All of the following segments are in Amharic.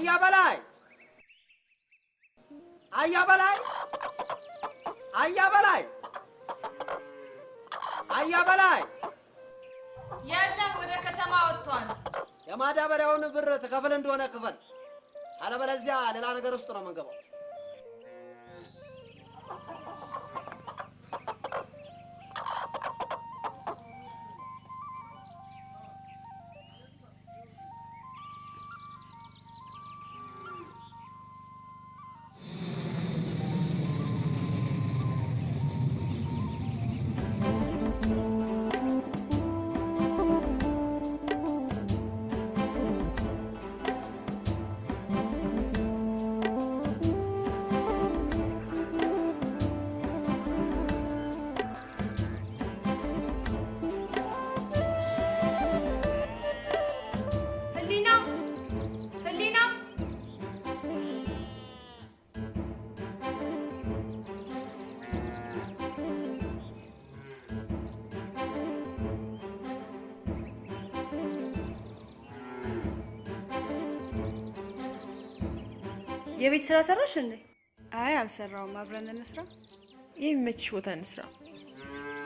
አያ በላይ አያ በላይ አያ በላይ አያ በላይ የለም ወደ ከተማ ወጥቷል። የማዳበሪያውን ብር ተከፈለ እንደሆነ ክፈል። አለበለዚያ ሌላ ነገር ውስጥ ነው መንገባው። የቤት ስራ ሰራሽ እንዴ? አይ አልሰራውም። አብረን እንስራ። የሚመችሽ ቦታ እንስራ።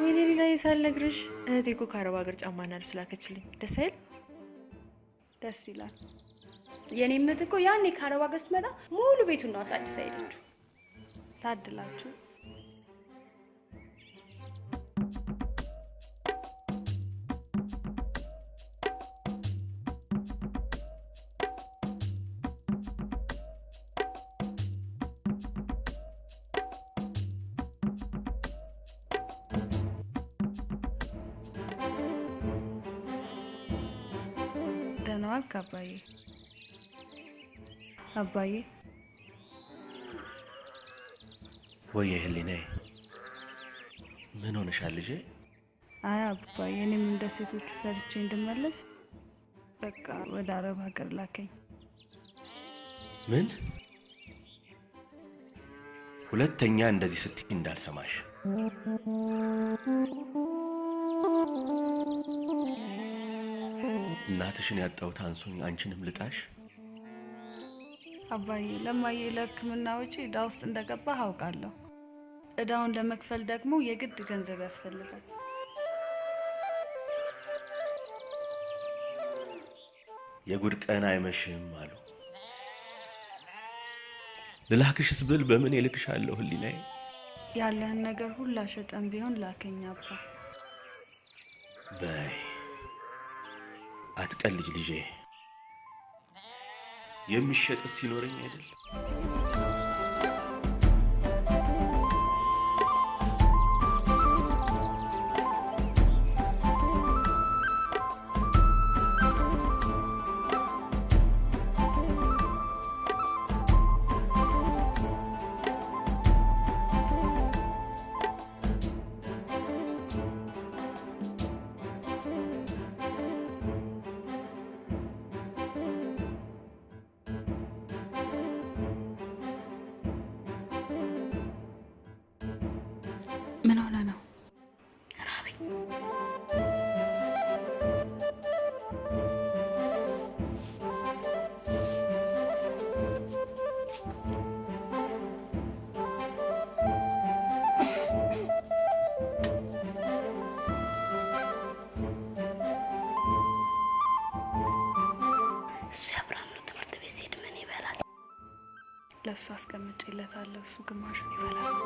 ወይኔ ሌላ የሳልነግርሽ እህቴ እኮ ከአረብ ሀገር ጫማና ልብስ ላከችልኝ። ደስ አይል? ደስ ይላል። የኔም እህት እኮ ያኔ ከአረብ ሀገር ስትመጣ ሙሉ ቤቱን ነው አሳድሳ ሄደችው። ታድላችሁ። አባዬ አባዬ ወይ ህሊናዬ ምን ሆነሻል ልጄ? አይ አባዬ እኔም እንደ ሴቶቹ ሰርቼ እንድመለስ በቃ ወደ አረብ ሀገር ላከኝ። ምን? ሁለተኛ እንደዚህ ስትይ እንዳልሰማሽ። እናትሽን ያጣሁት አንሶኝ አንቺንም ልጣሽ? አባዬ ለማዬ ለሕክምና ወጪ ዕዳ ውስጥ እንደገባህ አውቃለሁ። ዕዳውን ለመክፈል ደግሞ የግድ ገንዘብ ያስፈልጋል። የጉድ ቀን አይመሽም አሉ። ልላክሽስ ብል በምን እልክሻለሁ ህሊናዬ? ያለህን ነገር ሁላ ሸጠን ቢሆን ላከኝ አባ። በይ አትቀልጅ ልጄ። የሚሸጥስ ሲኖረኝ አይደል? ምን ሆነ ነው? ራበኝ። ሲያብራም ነው ትምህርት ቤት ሲሄድ ምን ይበላል? ለእሱ አስቀምጬለታለሁ። እሱ ግማሹን ይበላል።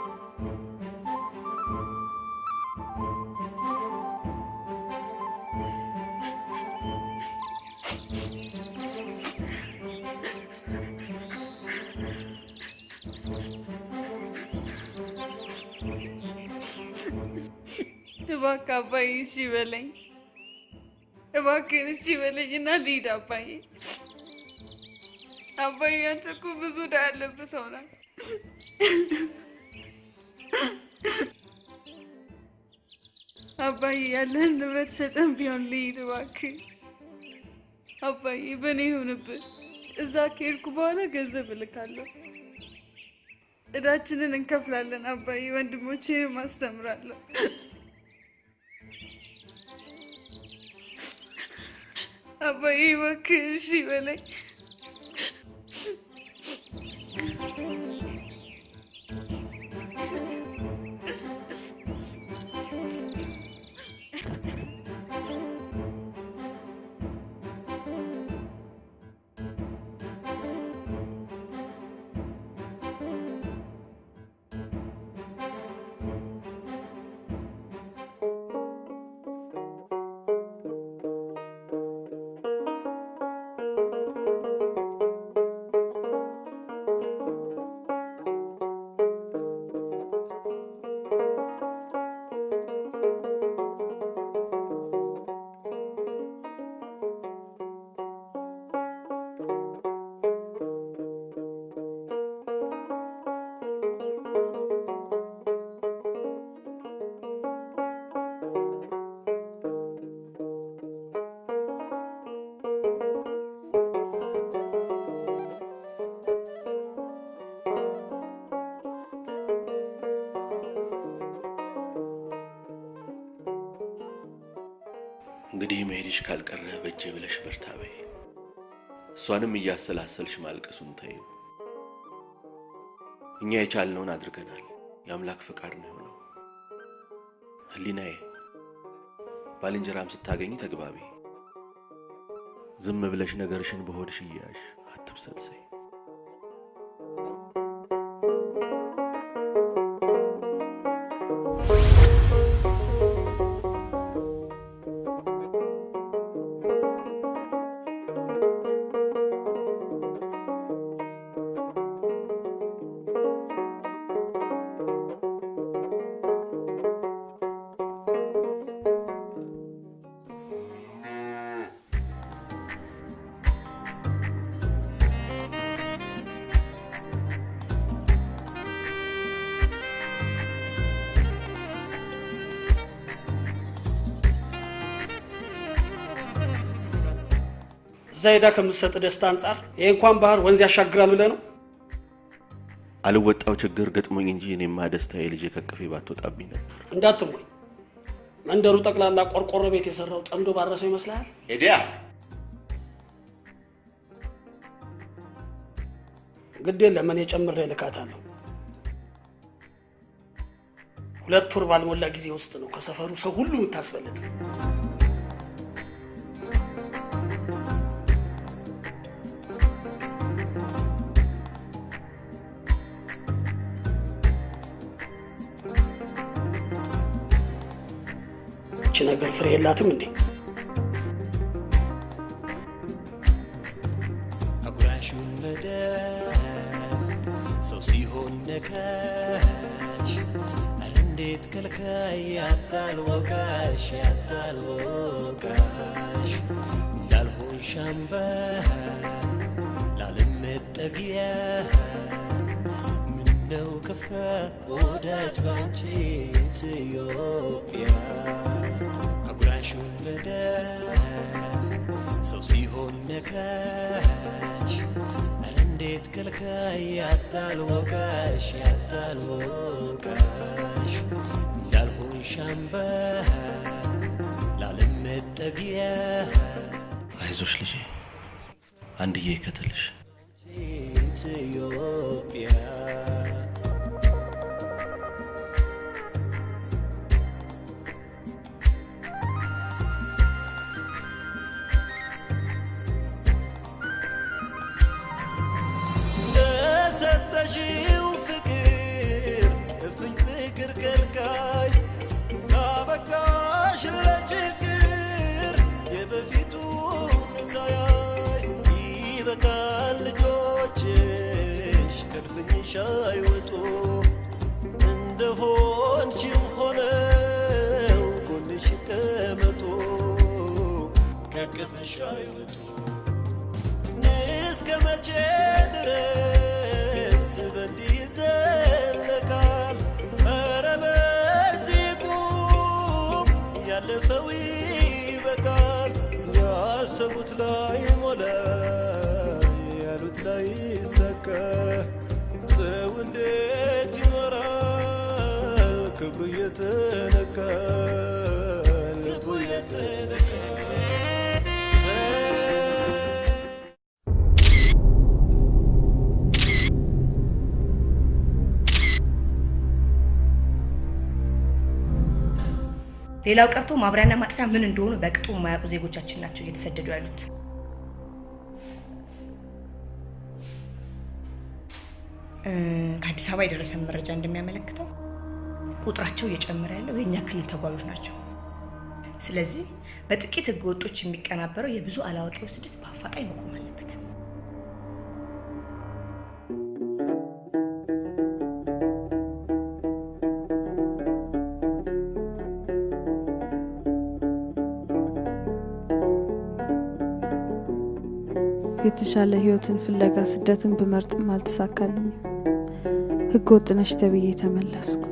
እባክህ አባዬ እሺ በለኝ። እባክህ እሺ በለኝና ልሂድ አባዬ። አባዬ አንተ እኮ ብዙ ዕዳ ያለብህ ሰው ነህ። አባዬ ያለህን ንብረት ሸጠን ቢሆን ልሂድ እባክህ። አባዬ በእኔ ይሁንብህ። እዛ ከሄድኩ በኋላ ገንዘብ እልካለሁ። ዕዳችንን እንከፍላለን አባዬ። ወንድሞቼንም አስተምራለሁ። አባዬ እባክህ እሺ በለኝ። እንግዲህ መሄድሽ ካልቀረ በእጄ ብለሽ በርታ በይ። እሷንም እያሰላሰልሽ ማልቀሱን ተይው። እኛ የቻልነውን አድርገናል። የአምላክ ፈቃድ ነው የሆነው። ህሊናዬ ባልንጀራም ስታገኝ ተግባቢ። ዝም ብለሽ ነገርሽን በሆድሽ እያሽ አትብሰልሰይ። ዘይዳ ከምሰጥ ደስታ አንፃር የእንኳን ባህር ወንዝ ያሻግራል ብለ ነው አልወጣው ችግር ገጥሞኝ እንጂ እኔማ ደስታዬ ልጅ ከከፈ ባትወጣብኝ ነበር። እንዳትሞኝ መንደሩ ጠቅላላ ቆርቆሮ ቤት የሰራው ጠምዶ ባረሰው ይመስላል። ሄዲያ ግዴ ለምን የጨምሬ ልካታለሁ። 2 ወር ባልሞላ ጊዜ ውስጥ ነው ከሰፈሩ ሰው ሁሉ የምታስበልጥ። ነገር ፍሬ የላትም እንዴ? አጉራሹን መደፍ ሰው ሲሆን ነካሽ እንዴት ከልካይ ያታልወቃሽ እንዳልሆን ሻምባ ላለመጠጊያ ምነው ከፋ ወዳጅ ባንቺ ኢትዮጵያ አጉራሹን መደፍ ሰው ሲሆን ነካሽ እንዴት ከልካይ ያታልወቃሽ እንዳልሆን ሻምባ ላለመጠጊያ አይዞሽ ልጄ አንድዬ ይከተልሽ ኢትዮጵያ ሰጠሽው ፍቅር እፍኝ ፍቅር ከልካይ ካበቃሽ ለችግር የበፊቱን ሳያይ ይበቃል ልጆችሽ ከልፍኝሽ አይወጡ እንደሆንሽው ሆነው ጎንሽ ይቀመጡ ከቅፍሽ አይወጡ እስከ መቼ ድረስ በእንዲህ ይዘለቃል? ኧረ በዚህ ቁም ያለፈው ይበቃል። ያሰቡት ላይ ሞላ ያሉት ላይ ይሳካ ሰው እንዴት ይኖራል ክብሩ እየተነካ ልቡ እየተነካ ሌላው ቀርቶ ማብሪያና ማጥፊያ ምን እንደሆነ በቅጡ የማያውቁ ዜጎቻችን ናቸው እየተሰደዱ ያሉት። ከአዲስ አበባ የደረሰን መረጃ እንደሚያመለክተው ቁጥራቸው እየጨመረ ያለው የኛ ክልል ተጓዦች ናቸው። ስለዚህ በጥቂት ህገወጦች የሚቀናበረው የብዙ አላዋቂዎች ስደት በአፋጣኝ መቆም አለበት። የተሻለ ህይወትን ፍለጋ ስደትን በመርጥም አልተሳካልኝም። ህገወጥ ነሽ ተብዬ ተመለስኩ።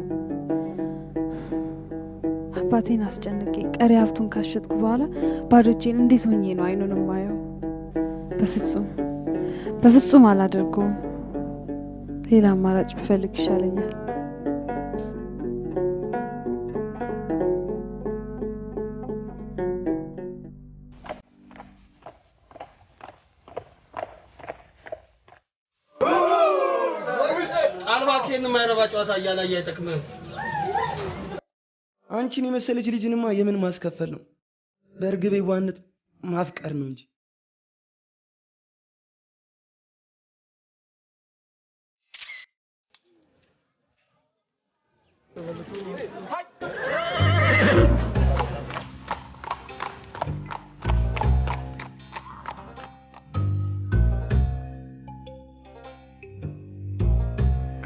አባቴን አስጨንቄ ቀሪ ሀብቱን ካሸጥኩ በኋላ ባዶቼን እንዴት ሆኜ ነው አይኑንም ማየው? በፍጹም አላደርገውም። ሌላ አማራጭ ብፈልግ ይሻለኛል። ጨዋታ እያላየ አይጠቅምህም። አንቺን የመሰለች ልጅንማ የምን ማስከፈል ነው? በእርግቤ ዋነት ማፍቀር ነው እንጂ።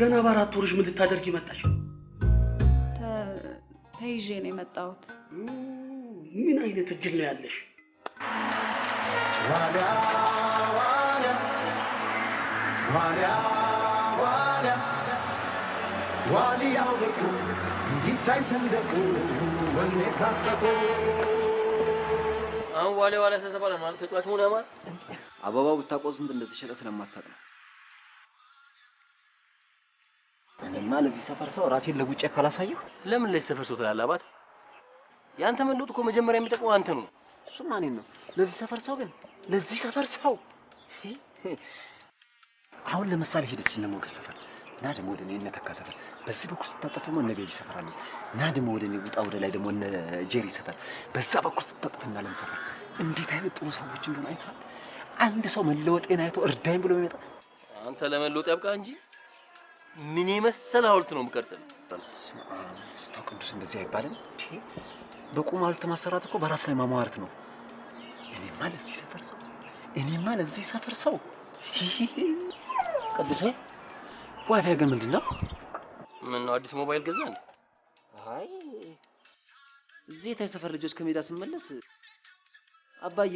ገና በአራት ወርሽ ምን ልታደርጊ መጣሽ? ተይዤ ነው የመጣሁት። ምን አይነት እድል ነው ያለሽ? ዋሊያ ዋሊያ ዋሊያ ዋሊያ ዋሊያው ልቁ እንዲታይ ሰንደቁ ወኔ ታጠቁ። አሁን ዋሊያ ዋሊያ ተተባለ ማለት ተጫዋች መሆን ያማር። አበባው ብታውቀው ስንት እንደተሸጠ ስለማታውቅ ነው። እኔማ ለዚህ ሰፈር ሰው ራሴን ለጉጬ ካላሳየሁ ለምን ለዚህ ሰፈር ሰው ትላለህ? አባት ያንተ መለወጥ እኮ መጀመሪያ የሚጠቅመው አንተ ነው። እሱማ እኔን ነው። ለዚህ ሰፈር ሰው ግን ለዚህ ሰፈር ሰው አሁን ለምሳሌ ሄድ እስኪ እነ ሞገስ ሰፈር እና ደግሞ ወደ እነ ተካ ሰፈር በዚህ በኩል ስታጠፍ ደግሞ እነ ቤቢ ሰፈር አለ እና ደግሞ ወደ እኔ ውጣ ወደ ላይ ደግሞ እነ ጄሪ ሰፈር በዛ በኩል ስታጠፍ እና ለም ሰፈር እንዴት አይነት ጥሩ ሰዎች እንደሆነ አይተሃል? አንድ ሰው መለወጤን አይቶ እርዳኝ ብሎ የሚመጣ አንተ ለመለወጥ ያብቃ እንጂ ምን የመሰለ ሐውልት ነው የምቀርጽልህ። ተው ቅዱስ፣ እንደዚህ አይባልም። በቁም ሐውልት ማሰራት እኮ በራስ ላይ ማማዋርት ነው። እኔማ ለዚህ ሰፈር ሰው ቅዱስ። ዋይፋይ ግን ምንድነው? ምን ነው አዲስ ሞባይል ገዛ እንዴ? አይ እዚህ ታይ ሰፈር ልጆች ከሜዳ ስመለስ አባዬ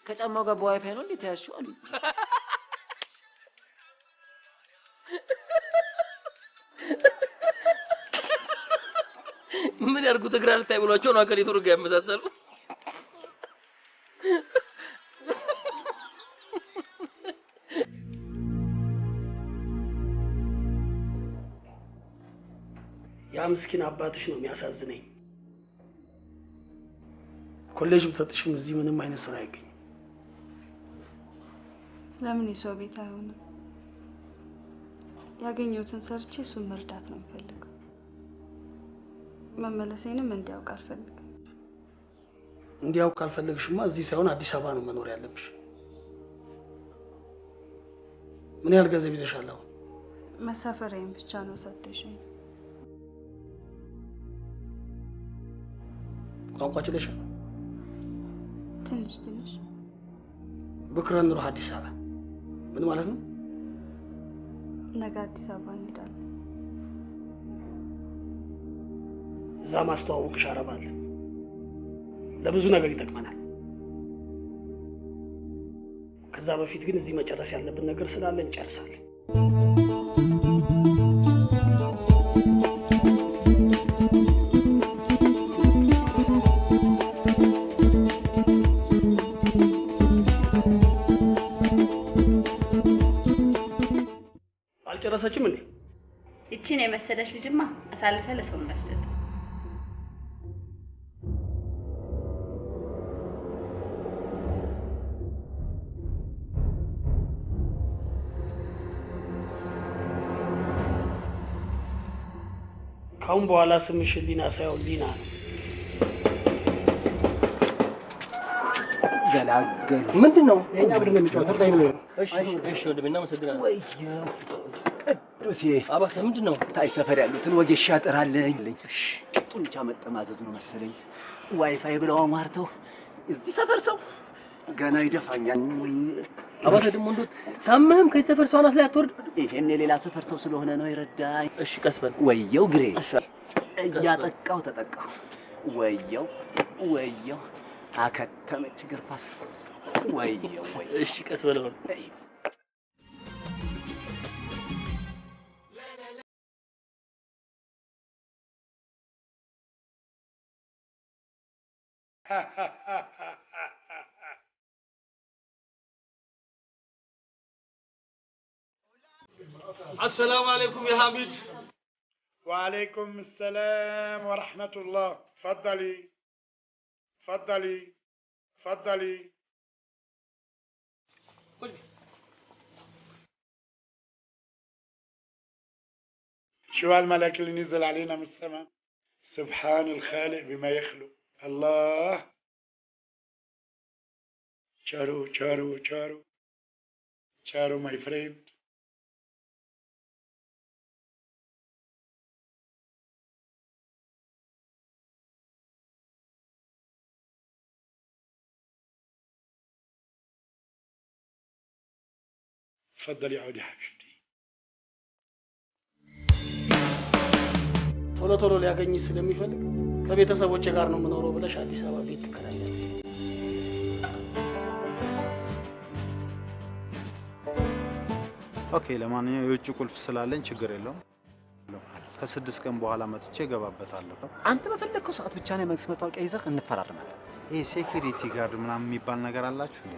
ከጫማው ጋር በዋይፋይ ነው እንዴ ታያችሁ አሉ። ምን ያርጉ ተግራል ታይ ብሏቸው ነው አከሪቱ ጋር ያመሳሰሉ። ያ ምስኪን አባትሽ ነው የሚያሳዝነኝ። ኮሌጅ ብትጥሽም እዚህ ምንም አይነት ስራ አይገኝም። ለምን የሰው ቤት አይሆንም? ያገኘሁትን ሰርቼ እሱን መርዳት ነው የምፈልገው። መመለሴንም እንዲያውቅ አልፈልግም። እንዲያውቅ ካልፈለግሽማ እዚህ ሳይሆን አዲስ አበባ ነው መኖር ያለብሽ። ምን ያህል ገንዘብ ይዘሻል አሁን? መሳፈሪያዬን ብቻ ነው ሰጥተሽኝ። ቋንቋ ችለሻል? ትንሽ ትንሽ። ብክረን ኑሮ አዲስ አበባ ምን ማለት ነው? ነገ አዲስ አበባ እንሄዳለን። እዛ ማስተዋወቅሽ አረባል ለብዙ ነገር ይጠቅመናል። ከዛ በፊት ግን እዚህ መጨረስ ያለብን ነገር ስላለ እንጨርሳለን። አልጨረሰችም እንዴ? እቺን የመሰለች ልጅማ አሳልፈ ለሰው እንዳሰጥ። ካሁን በኋላ ስምሽ ሊና ሳይሆን ሊና ነው። ገላገሉ። ምንድነው? የኛ ቡድን የሚጫወተው ላይ ነው። እሺ ወንድሜ እናመሰግናለን። ወይዬ ቅዱሴ፣ አባቴ ምንድነው? ታይ ሰፈር ያሉትን ወጌሻ ጥራለኝ። ጡንቻ መጠማዘዝ ነው መሰለኝ። ዋይፋይ ብለው አማርተው እዚህ ሰፈር ሰው ገና ይደፋኛል። አባቴ ደግሞ እንደው ታመህም ከዚህ ሰፈር ሰው አናት ላይ አትወርድ። ይሄን የሌላ ሰፈር ሰው ስለሆነ ነው ይረዳኝ። እሺ ቀስ በል። ወየው ግሬ እሺ እያጠቃው ተጠቃው። ወየው አከተመች ግርፋስ። ወየው እሺ ቀስ በል። السلام عليكم يا حميد. وعليكم السلام ورحمة الله. تفضلي تفضلي تفضلي. شو هالملك اللي نزل علينا من السماء؟ سبحان الخالق بما يخلق. الله. Charu, Charu, Charu. Charu, my friend. تفضلي عودي حبيبتي. ቶሎ ቶሎ ሊያገኝ ስለሚፈልግ ከቤተሰቦቼ ጋር ነው የምኖረው ብለሽ አዲስ አበባ ቤት ትከራያለሽ። ኦኬ ለማንኛውም የውጭ ቁልፍ ስላለኝ ችግር የለውም። ከ6 ቀን በኋላ መጥቼ እገባበታለሁ። አንተ በፈለግከው ሰዓት ብቻ ነው መንግስት መታወቂያ ይዘህ እንፈራረማለን። ይሄ ሴኩሪቲ ጋርድ ምናምን የሚባል ነገር አላችሁ እንዴ?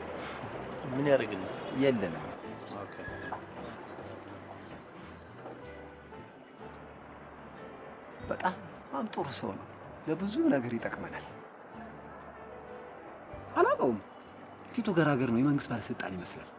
ምን ያደርግልናል? የለንም። ኦኬ በጣም ጥሩ ሰው ነው። ለብዙ ነገር ይጠቅመናል። አላውቀውም። ፊቱ ገራገር ነው። የመንግስት ባለስልጣን ይመስላል።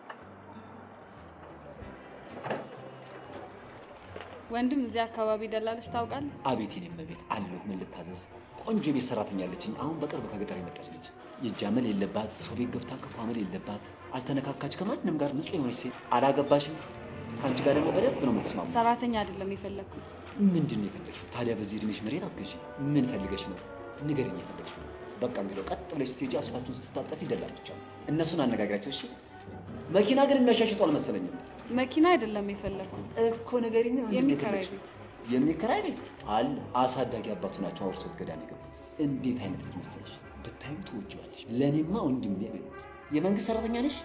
ወንድም እዚህ አካባቢ ደላለች ታውቃለህ? አቤት የኔ እመቤት አለሁ። ምን ልታዘዝ? ቆንጆ ቤት ሰራተኛ አለችኝ። አሁን በቅርብ ከገጠር የመጣች ነች። የጃመል የለባት፣ ሰው ቤት ገብታ ክፉ አመል የለባት፣ አልተነካካች፣ ከማንም ጋር ንጹህ የሆነች ሴት። አላገባሽም። ከአንቺ ጋር ደግሞ በደንብ ነው የምትስማማው። ሰራተኛ አይደለም የፈለኩት። ምንድን ነው የፈለግሽው ታዲያ? በዚህ እድሜሽ መሬት አትገዢ። ምን ፈልገሽ ነው? ንገሪኝ የፈለግሽው። በቃ እንግዲህ ቀጥ ብለሽ ስትሄጂ አስፋልቱን ስትታጠፊ ደላሎች አሉ። እነሱን አነጋግራቸው እሺ። መኪና ግን የሚያሻሽጡ አልመሰለኝም። መኪና አይደለም የፈለኩት እኮ ነገርኛ። የሚከራይ ቤት። የሚከራይ ቤት አለ። አሳዳጊ አባቱ ናቸው አውርሰውት ገዳም የገቡት። እንዴት አይነት ልጅ መሰለሽ! ብታዩ ትወጂዋለሽ። ለኔማ ወንድሜ ነው። የመንግስት ሰራተኛ ነሽ?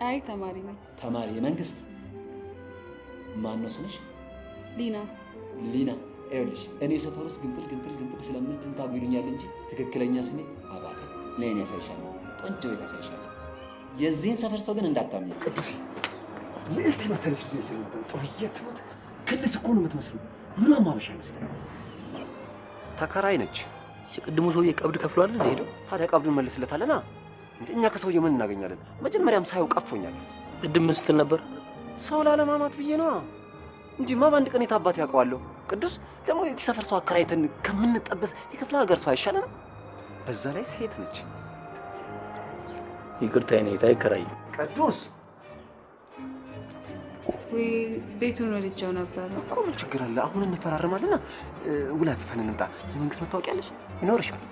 አይ ተማሪ ነኝ። ተማሪ የመንግስት? ማን ነው ስምሽ? ሊና። ሊና ይኸውልሽ፣ እኔ ሰፈር ውስጥ ግንብል ስለምን ትንታጉ ይሉኛል እንጂ ትክክለኛ ስሜ አባተ። ለኔ ያሳይሻለሁ፣ ቆንጆ ቤት ያሳይሻለሁ። የዚህን ሰፈር ሰው ግን እንዳታምኝ። ቅዱሴ ልዕልት መሰለች ጊዜ ነበር። ጥሩዬ ትሙት ክልስ እኮ ነው የምትመስለው። ምን አማበሻ ይመስላል። ተከራይ ነች። የቅድሙ ሰውዬ ቀብድ ከፍሏል እንዴ? ሄዶ ታዲያ ቀብዱን መልስለታለና እኛ ከሰውየው ምን እናገኛለን? መጀመሪያም ሳይው ቀፎኛል። ቅድም ምን ስትል ነበር? ሰው ላለማማት ብዬ ነው እንጂማ በአንድ ቀን የታባት ያውቀዋለሁ። ቅዱስ ደግሞ የዚህ ሰፈር ሰው አከራይተን ከምንጠበስ የክፍለ ሀገር ሰው አይሻለንም? በዛ ላይ ሴት ነች። ይቅርታ የኔታ አይከራይም። ቅዱስ ወይ ቤቱን ወድጀው ነበር እኮ። ምን ችግር አለ? አሁን እንፈራረማለና ውላ ጽፈን እንምጣ። የመንግስት መታወቂያ አለሽ? ይኖርሻል።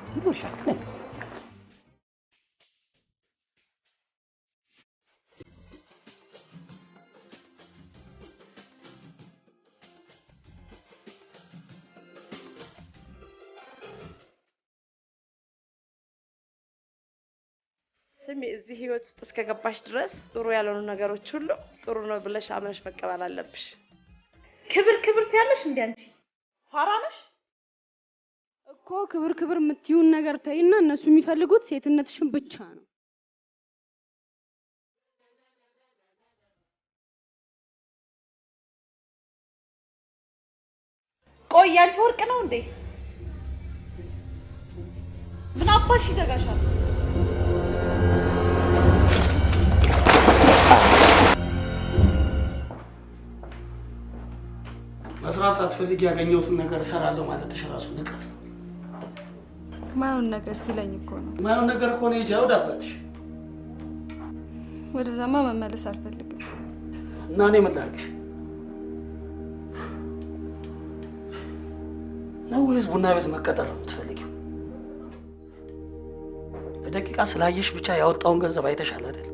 ስሚ፣ እዚህ ህይወት ውስጥ እስከገባሽ ድረስ ጥሩ ያልሆኑ ነገሮች ሁሉ ጥሩ ነው ብለሽ አምነሽ መቀበል አለብሽ። ክብር ትያለሽ እንዴ አንቺ? ፋራ ነሽ እኮ። ክብር የምትይውን ነገር ተይና፣ እነሱ የሚፈልጉት ሴትነትሽን ብቻ ነው። ቆይ ያንቺ ወርቅ ነው እንዴ? ምን አባሽ ይዘጋሻል? መስራት ሳትፈልጊ ያገኘሁትን ነገር እሰራለሁ ማለትሽ ራሱ ንቀት ነው። ማየውን ነገር ሲለኝ እኮ ነው። ማየውን ነገር እኮ ነው። ሂጂ ወደ አባትሽ። ወደዛማ መመለስ አልፈልግም። እና እኔ ምን ላድርግሽ ነው? ወይስ ቡና ቤት መቀጠር ነው የምትፈልጊው? በደቂቃ ስላየሽ ብቻ ያወጣውን ገንዘብ አይተሻል አይደል?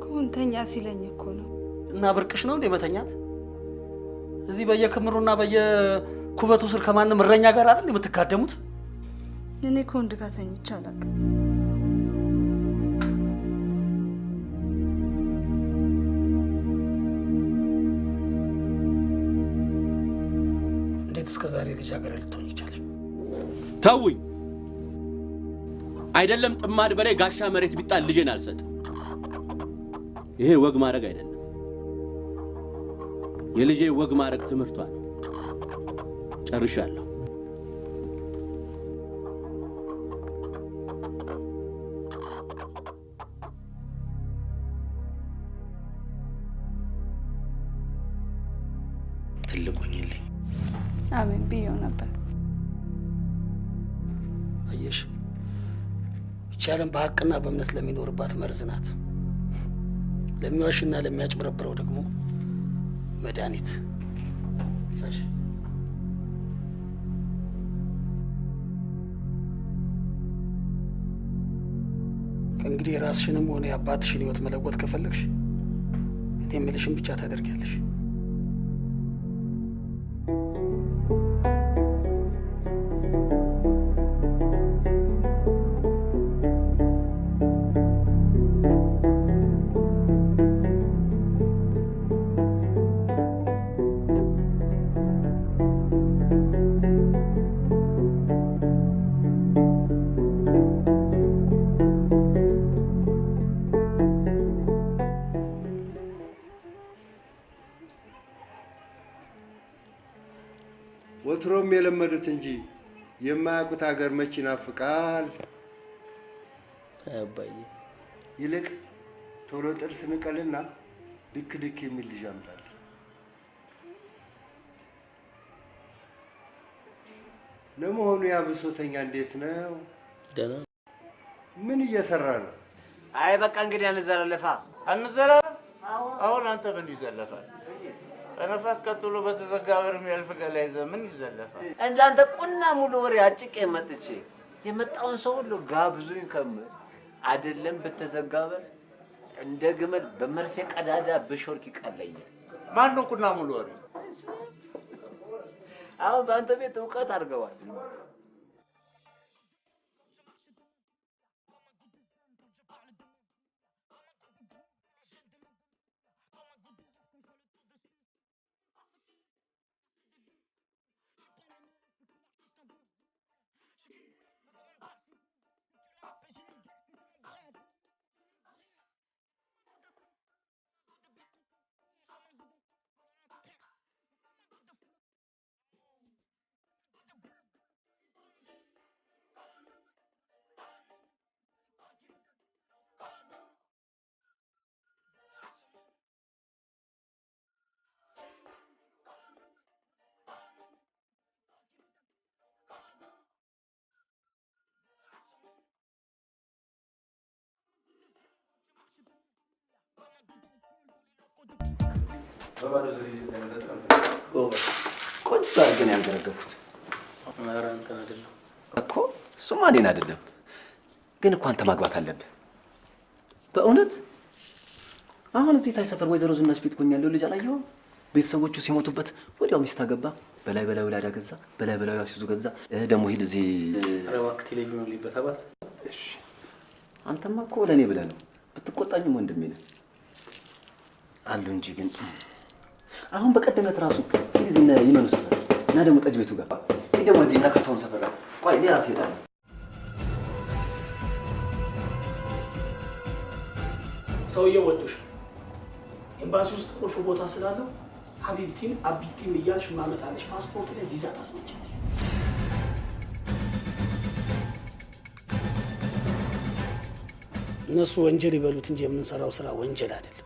ኮንተኛ ሲለኝ እኮ ነው። እና ብርቅሽ ነው እንዴ መተኛት? እዚህ በየክምሩና በየኩበቱ ስር ከማንም እረኛ ጋር አይደል የምትጋደሙት? እኔ ከወንድ ጋር ተኝቼ አላውቅም። እንዴት እስከ ዛሬ ልጃገረድ ልትሆኝ ይቻልሽ? ተውኝ። አይደለም ጥማድ በሬ ጋሻ መሬት ቢጣል ልጄን አልሰጥም። ይሄ ወግ ማድረግ አይደለም። የልጄ ወግ ማድረግ ትምህርቷ ነው። ጨርሻለሁ። ትልቁኝልኝ ብዬው ነበር። አየሽ፣ ይህች ዓለም በሀቅና በእምነት ለሚኖርባት መርዝ ናት። ለሚዋሽና ለሚያጭበረብረው ደግሞ መድኃኒት። ያሽ ከእንግዲህ የራስሽንም ሆነ የአባትሽን ህይወት መለወጥ ከፈለግሽ እኔ የምልሽን ብቻ ታደርጊያለሽ። ወትሮም የለመዱት እንጂ የማያውቁት ሀገር መች ይናፍቃል። አባዬ ይልቅ ቶሎ ጥርስ ንቀልና ልክ ልክ የሚል ልጅ አምጣል። ለመሆኑ ያ ብሶተኛ እንዴት ነው? ደህና። ምን እየሰራ ነው? አይ በቃ እንግዲህ አንዘላለፋ አንዘላለም። አሁን አንተ ምን ይዘለፋል? በነፋስ ቀጥሎ በተዘጋ በር የሚያልፍ ገላ ይዘህ ምን ይዘለፋል? እንዳንተ ቁና ሙሉ ወሬ አጭቄ መጥቼ የመጣውን ሰው ሁሉ ጋብዙኝ ከምል አይደለም በተዘጋ በር እንደ ግመል በመርፌ ቀዳዳ ብሾልክ ይቀለኛል። ማን ነው ቁና ሙሉ ወሬ? አሁን በአንተ ቤት እውቀት አድርገዋል። ቆንጆ አድርገን ያንገረገፉት ኧረ እንትን አይደለም እኮ እሱማ እኔን አይደለም፣ ግን እኮ አንተ ማግባት አለብህ በእውነት። አሁን እዚህ ታይ ሰፈር ወይዘሮ ዝናሽ ቤት ኮኝ ያለው ልጅ አላየኸውም? ቤተሰቦቹ ሲሞቱበት ወዲያው ሚስት አገባ፣ በላይ በላዩ ላዳ ገዛ፣ በላይ በላዩ አስይዙ ገዛ። ደግሞ ሂድ እዚህ ኧረ እባክህ ቴሌቪዥኑን ሊበት አባት። እሺ አንተማ እኮ ለእኔ ብለህ ነው፣ ብትቆጣኝም ወንድሜ ነህ አሉ እንጂ። ግን አሁን በቀደመት ራሱ ሂድ እነ ይመኑ ሰፈር እና ደግሞ ጠጅ ቤቱ ጋር ሂድ ደግሞ እዚህ እና ካሳሁን ሰፈር ጋር ቆይ እኔ ራሴ ሄዳለሁ። ሰውዬው ወዶሽ ኤምባሲ ውስጥ ቁልፍ ቦታ ስላለው ሀቢብቲም አቢቲም እያልሽ ማመጣለሽ ፓስፖርት ላይ ቪዛ ታስመጫለሽ። እነሱ ወንጀል ይበሉት እንጂ የምንሰራው ስራ ወንጀል አይደለም።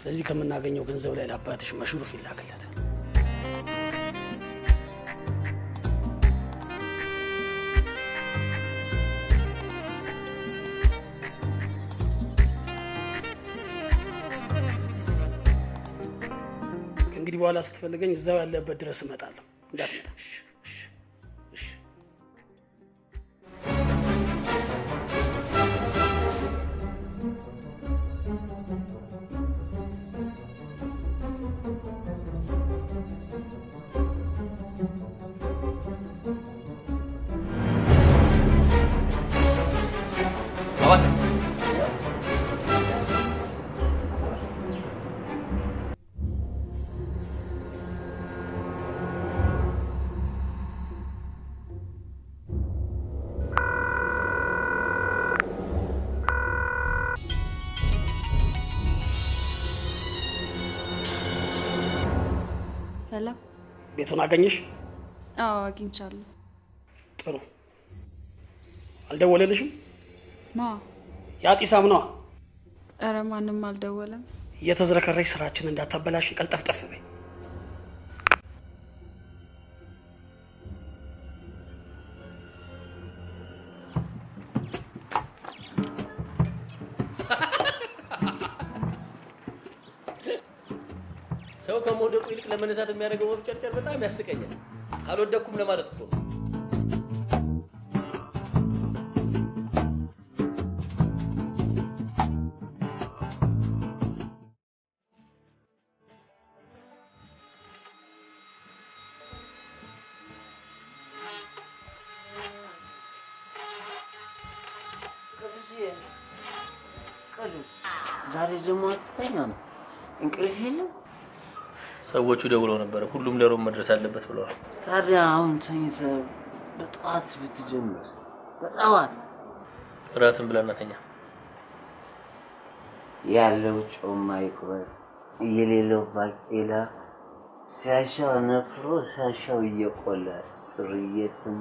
ስለዚህ ከምናገኘው ገንዘብ ላይ ለአባትሽ መሽሩፍ ይላክለታል። ከእንግዲህ በኋላ ስትፈልገኝ እዛው ያለበት ድረስ እመጣለሁ፣ እንዳትመጣ። ሄሎ፣ ቤቱን አገኘሽ? አዎ አግኝቻለሁ። ጥሩ። አልደወለልሽም? ማ? ያጢሳም ነዋ። ኧረ ማንም አልደወለም። እየተዝረከረሽ ስራችን እንዳታበላሽ ቀልጠፍጠፍ በይ። ከመውደቅ ለመነሳት የሚያደርገው ወፍጨርጨር በጣም ያስቀኛል። አልወደኩም ለማለት እኮ ነው። ዛሬ ደግሞ አትተኛም? እንቅልፍ የለም? ሰዎቹ ደውለው ነበር። ሁሉም ለሮም መድረስ አለበት ብለዋል። ታዲያ አሁን ተኝተህ በጠዋት ብትጀምር በጠዋት እራትን ብለና ተኛ። ያለው ጮማ ይቅበር፣ የሌለው ባቄላ ሲያሻው ነፍሮ ሲያሻው እየቆላ ጥርየትም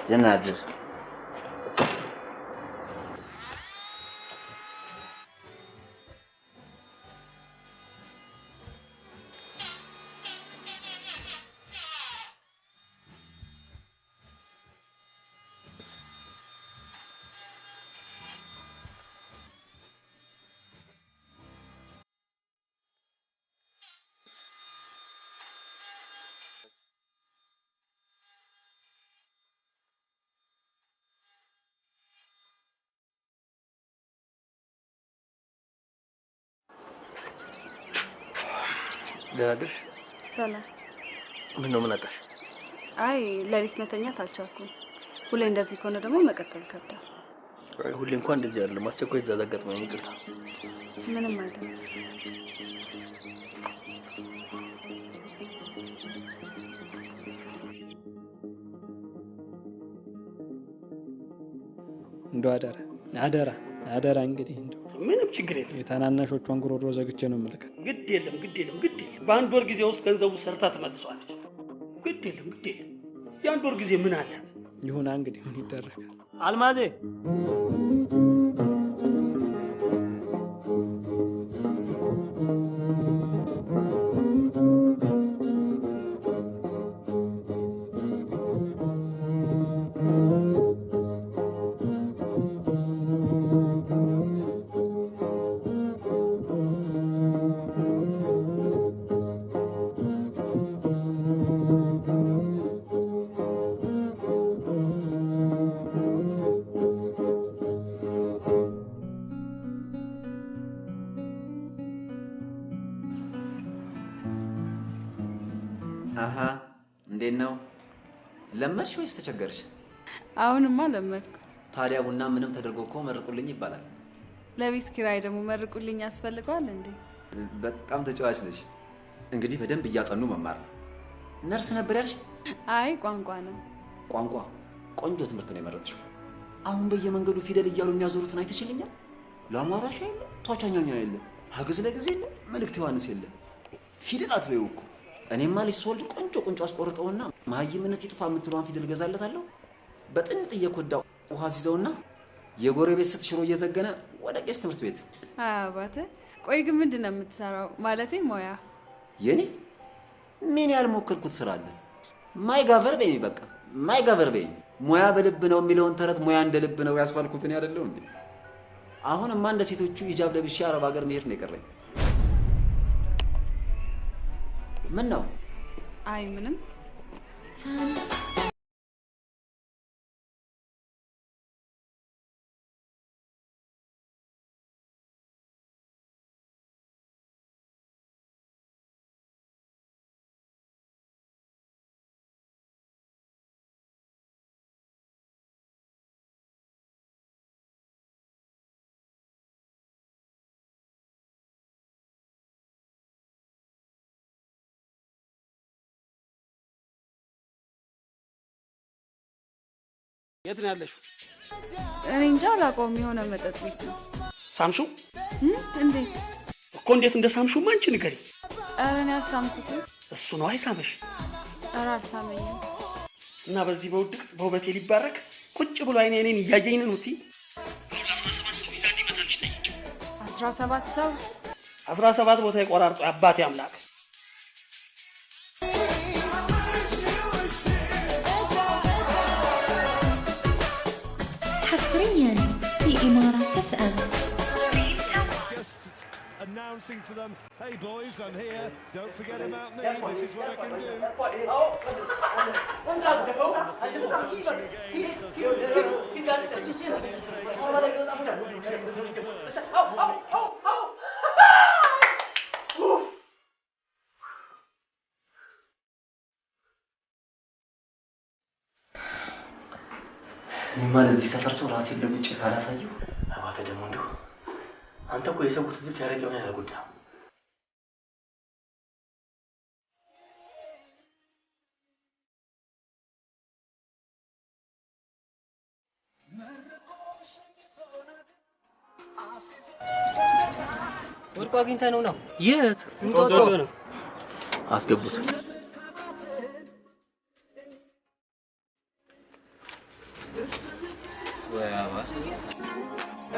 ደህና አድር። ደህና ሰላም። ምን ነው ምን አጣሽ? አይ ለሊት መተኛት አልቻልኩም። ሁሌ እንደዚህ ከሆነ ደግሞ መቀጠል ከብዳል። አይ ሁሌ እንኳን እንደዚህ አይደለም። አስቸኳይ ትዕዛዝ አጋጥሞኝ ይቅርታ። ምንም አይደለም። እንደው አደራ አደራ እንግዲህ እንደው ምንም ችግር የለም። የታናናሾቿን ጉሮሮ ዘግቼ ነው የምልከት። ግድ የለም። በአንድ ወር ጊዜ ውስጥ ገንዘቡ ሰርታ ትመልሷለች። ግድ የለም። የአንድ ወር ጊዜ ምን አላት? ይሁና እንግዲህ ምን ይደረጋል። አልማዜ እንዴት ነው? ለመድሽ ወይስ ተቸገርሽ? አሁንማ ለመድኩ። ታዲያ ቡና ምንም ተደርጎ እኮ መርቁልኝ ይባላል። ለቤት ኪራይ ደግሞ መርቁልኝ ያስፈልገዋል እንዴ? በጣም ተጫዋች ነሽ። እንግዲህ በደንብ እያጠኑ መማር ነው። ነርስ ነበር ያልሽ? አይ ቋንቋ ነው። ቋንቋ ቆንጆ ትምህርት ነው የመረጥሽው። አሁን በየመንገዱ ፊደል እያሉ የሚያዞሩትን አይተሽልኛል? ለአማራሽ የለ፣ ታቻኛኛ የለ፣ ሀገዝ ለጊዜ የለ፣ መልእክት ዮሐንስ የለ። ፊደል አትበይው እኮ። እኔማ ልጅ ስወልድ ቆንጆ ቁንጮ አስቆርጠውና መሀይምነት ይጥፋ የምትለዋን ፊደል ገዛለታለሁ። በጥንጥ እየኮዳው ውሃ ሲዘውና የጎረቤት ስትሽሮ እየዘገነ ወደ ቄስ ትምህርት ቤት። አባተ ቆይ ግን ምንድን ነው የምትሰራው? ማለቴ ሞያ። የኔ ምን ያልሞከርኩት ስራ አለ? ማይጋቨር በይኝ፣ በቃ ማይጋቨር በይኝ። ሙያ በልብ ነው የሚለውን ተረት ሙያ እንደ ልብ ነው ያስባልኩት እኔ አይደለሁ እንዴ? አሁንማ እንደ ሴቶቹ ሂጃብ ለብሼ አረብ ሀገር መሄድ ነው የቀረኝ። ምን ነው? አይ ምንም። የት ነው ያለሽው? እኔ እንጃ አላውቀውም። የሆነ መጠጥ ቤት ነው። ሳምሹ? እንዴት እኮ እንዴት እንደ ሳምሹ አንቺ ንገሪ። ኧረ እኔ አልሳምኩት። እሱ ነው አይሳመሽ? ኧረ አልሳመኝም። እና በዚህ በውድቅት በውበቴ ሊባረክ ቁጭ ብሎ አይኔን እያየኝ ነው እንዴ? 17 ሰው ይዛ እንዲመታልሽ ጠይቂው። 17 ሰው 17 ቦታ ይቆራርጡ አባቴ አምላክ። حصريا في إمارات FM. announcing to them, hey boys, I'm here, don't forget about me, this is what I can do. እኔማ ለዚህ ሰፈር ሰው ራሴን ለምጬ ካላሳየው አባተ ደግሞ እንደው አንተ እኮ የሰው ትዝብት ያደረገው ነው ያልኩዳ ወርቁ አግኝተህ ነው? የት እንጦጦ ነው። አስገቡት።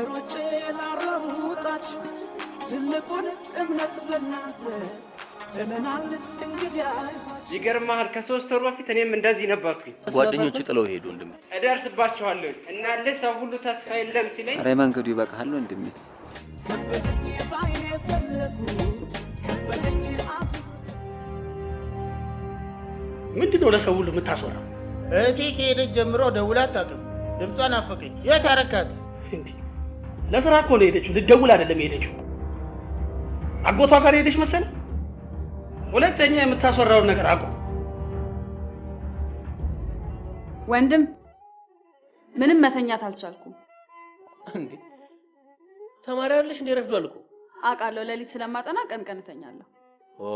ሮጬ ላረሙጣች ትልቁን እምነት በእናንተ እመናል እንግዲህ አይዟችሁ። ይገርምሃል ከ3 ወር በፊት እኔም እንደዚህ ነበርኩኝ። ጓደኞች ጥለው ሄዱ ወንድሜ። እደርስባቸዋለሁ እና ሰው ሁሉ ተስፋ የለም ሲለኝ ኧረ መንገዱ ይበቃሃል ወንድሜ። ምንድነው ለሰው ሁሉ የምታስወራው? እህቴ ከሄደች ጀምሮ ደውላ አታውቅም። ድምጿን አፈቀኝ። የት አረካት? ለስራ እኮ ነው ሄደችው፣ ልትደውል አይደለም ሄደችው። አጎቷ ጋር ሄደች መሰለ። ሁለተኛ የምታስወራውን ነገር አቁም። ወንድም ምንም መተኛት አልቻልኩም። እንዴ ተማሪ አይደለሽ እንዴ? ረፍዷል እኮ አውቃለሁ። ሌሊት ስለማጠና ቀን ቀን እተኛለሁ። ኦ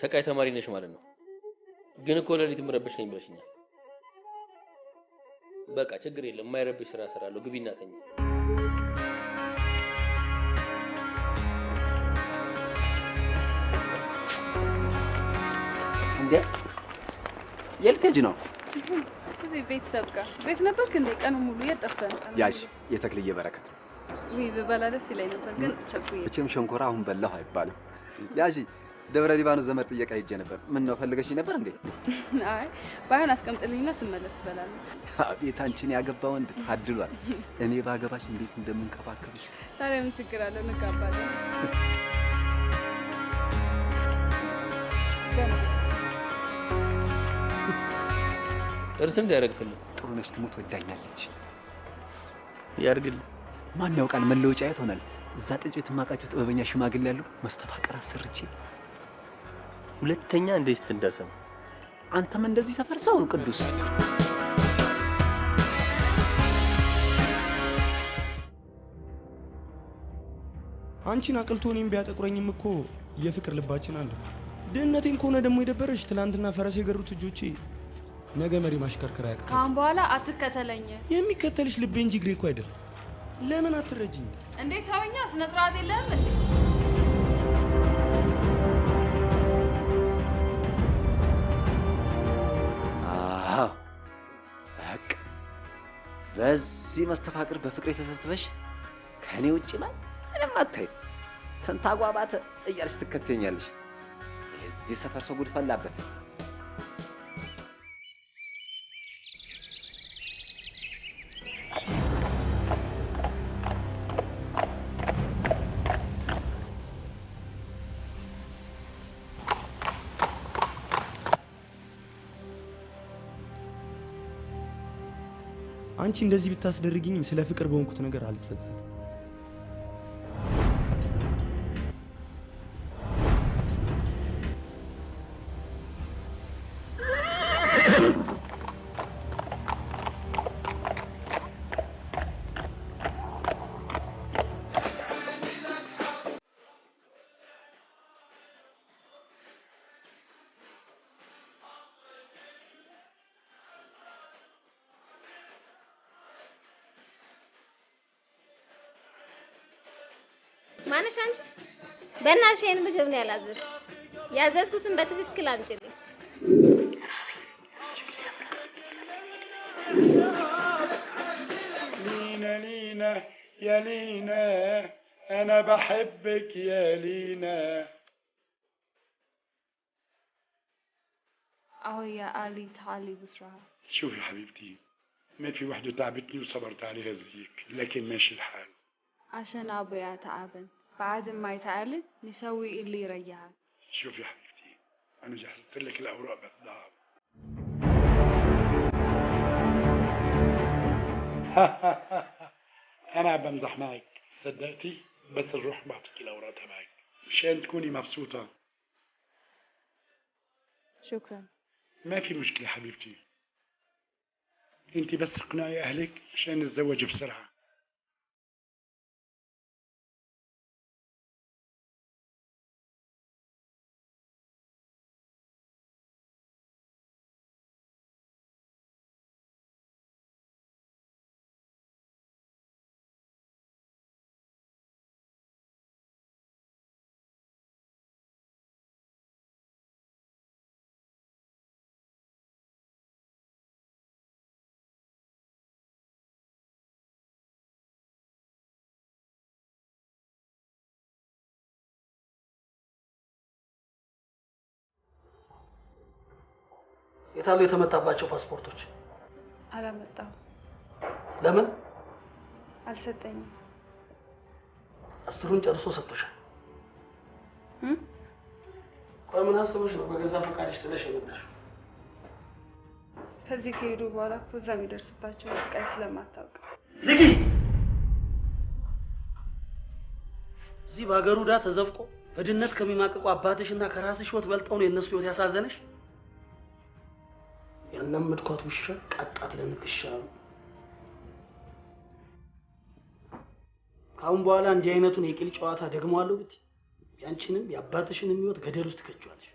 ሰቃይ ተማሪ ነሽ ማለት ነው። ግን እኮ ሌሊት ምረበሽ ነኝ ብለሽኛል። በቃ ችግር የለም፣ የማይረብሽ ስራ እሰራለሁ። ግቢና ተኝ። እንዴ የልትሄጂ ነው? እዚህ ቤተሰብ ጋር። ቤት ነበርክ እንዴ? ቀኑን ሙሉ የት ጠፍተህ ነው? ያሽ የተክልዬ በረከት። ውይ በበላ ደስ ይለኝ ነበር ግን ቸኩዬ። መቼም ሸንኮራ አሁን በላሁ አይባልም። ያሺ ደብረ ሊባኖስ ዘመድ ጥየቃ ሄጄ ነበር። ምን ነው ፈልገሽ ነበር እንዴ? አይ ባይሆን አስቀምጥልኝና ስመለስ እበላለሁ። አቤት አንቺን ያገባ ወንድ ታድሏል። እኔ ባገባሽ እንዴት እንደምንከባከብሽ። ታዲያ ምን ችግር አለው? እንጋባለን። ጥርስ እንዲያረግፍልኝ ጥሩ ነሽ ትሞት ወዳኛለች። ያርግልኝ። ማን ያውቃል መለወጫ ይሆናል። እዛ ጥጭ የተማቃቸው ጥበበኛ ሽማግሌ ያለው መስተፋቀር አሰርቼ ሁለተኛ እንደዚህ ትንደርሰም። አንተም እንደዚህ ሰፈር ሰው ቅዱስ አንቺን አቅልቶ እኔም ቢያጠቁረኝም እኮ የፍቅር ልባችን አለ። ድህነቴን ከሆነ ደግሞ የደበረሽ ትናንትና ፈረስ የገሩት እጆቼ ነገ መሪ ማሽከርከር አያቅተኝ። ካሁን በኋላ አትከተለኝ። የሚከተልሽ ልቤ እንጂ እግሬ እኮ አይደለም። ለምን አትረጂኝ? እንዴት ታወኛ? ስነ ስርዓት የለህም እንዴ? አዎ በቃ በዚህ መስተፋቅር በፍቅር የተሰብስበሽ ከኔ ውጪ ምንም አታይ ተንታጓባተ እያልሽ ትከተኛለሽ። የዚህ ሰፈር ሰው ጉድ ፈላበት። አንቺ እንደዚህ ብታስደርጊኝ ስለ ፍቅር በሆንኩት ነገር አልጸጸትም። ማነሽ አንቺ? በእናትሽ ይሄን ምግብ ነው ያላዘዝኩት። ያዘዝኩትን በትክክል አምጪልኝ። لينا يا لينا أنا بحبك يا لينا. أهو يا علي تعالي بسرعة. شوفي حبيبتي ما في وحدة تعبتني وصبرت عليها زيك، لكن ماشي الحال. عشان أبويا تعبان بعد ما يتعالج نسوي اللي يريحك. شوف يا حبيبتي انا جهزت لك الاوراق بالذهب. انا بمزح معك صدقتي بس نروح بعطيك الاوراق تبعك مشان تكوني مبسوطه. شكرا. ما في مشكله حبيبتي انت بس اقنعي اهلك عشان نتزوج بسرعه. የታሉ የተመታባቸው ፓስፖርቶች? አላመጣም። ለምን? አልሰጠኝም። 10ሩን ጨርሶ ሰጥቶሻል። ቆይ ምን አስበሽ ነው በገዛ ፈቃድሽ ጥለሽ የመጣሽው? ከዚህ ከሄዱ በኋላ እኮ እዛ የሚደርስባቸው ስቃይ ስለማታውቅ ዝጊ! እዚህ በአገሩ ዳ ተዘፍቆ በድህነት ከሚማቅቁ አባትሽና ከራስሽ ህይወት በልጠው ነው የነሱ ህይወት ያሳዘነሽ? ያለመድኳት ውሻ ቀጣት ለንክሻ። ካሁን በኋላ እንዲህ አይነቱን የቂል ጨዋታ ደግመዋለሁ ብትይ ያንቺንም የአባትሽንም ህይወት ገደል ውስጥ ትከቻለሽ።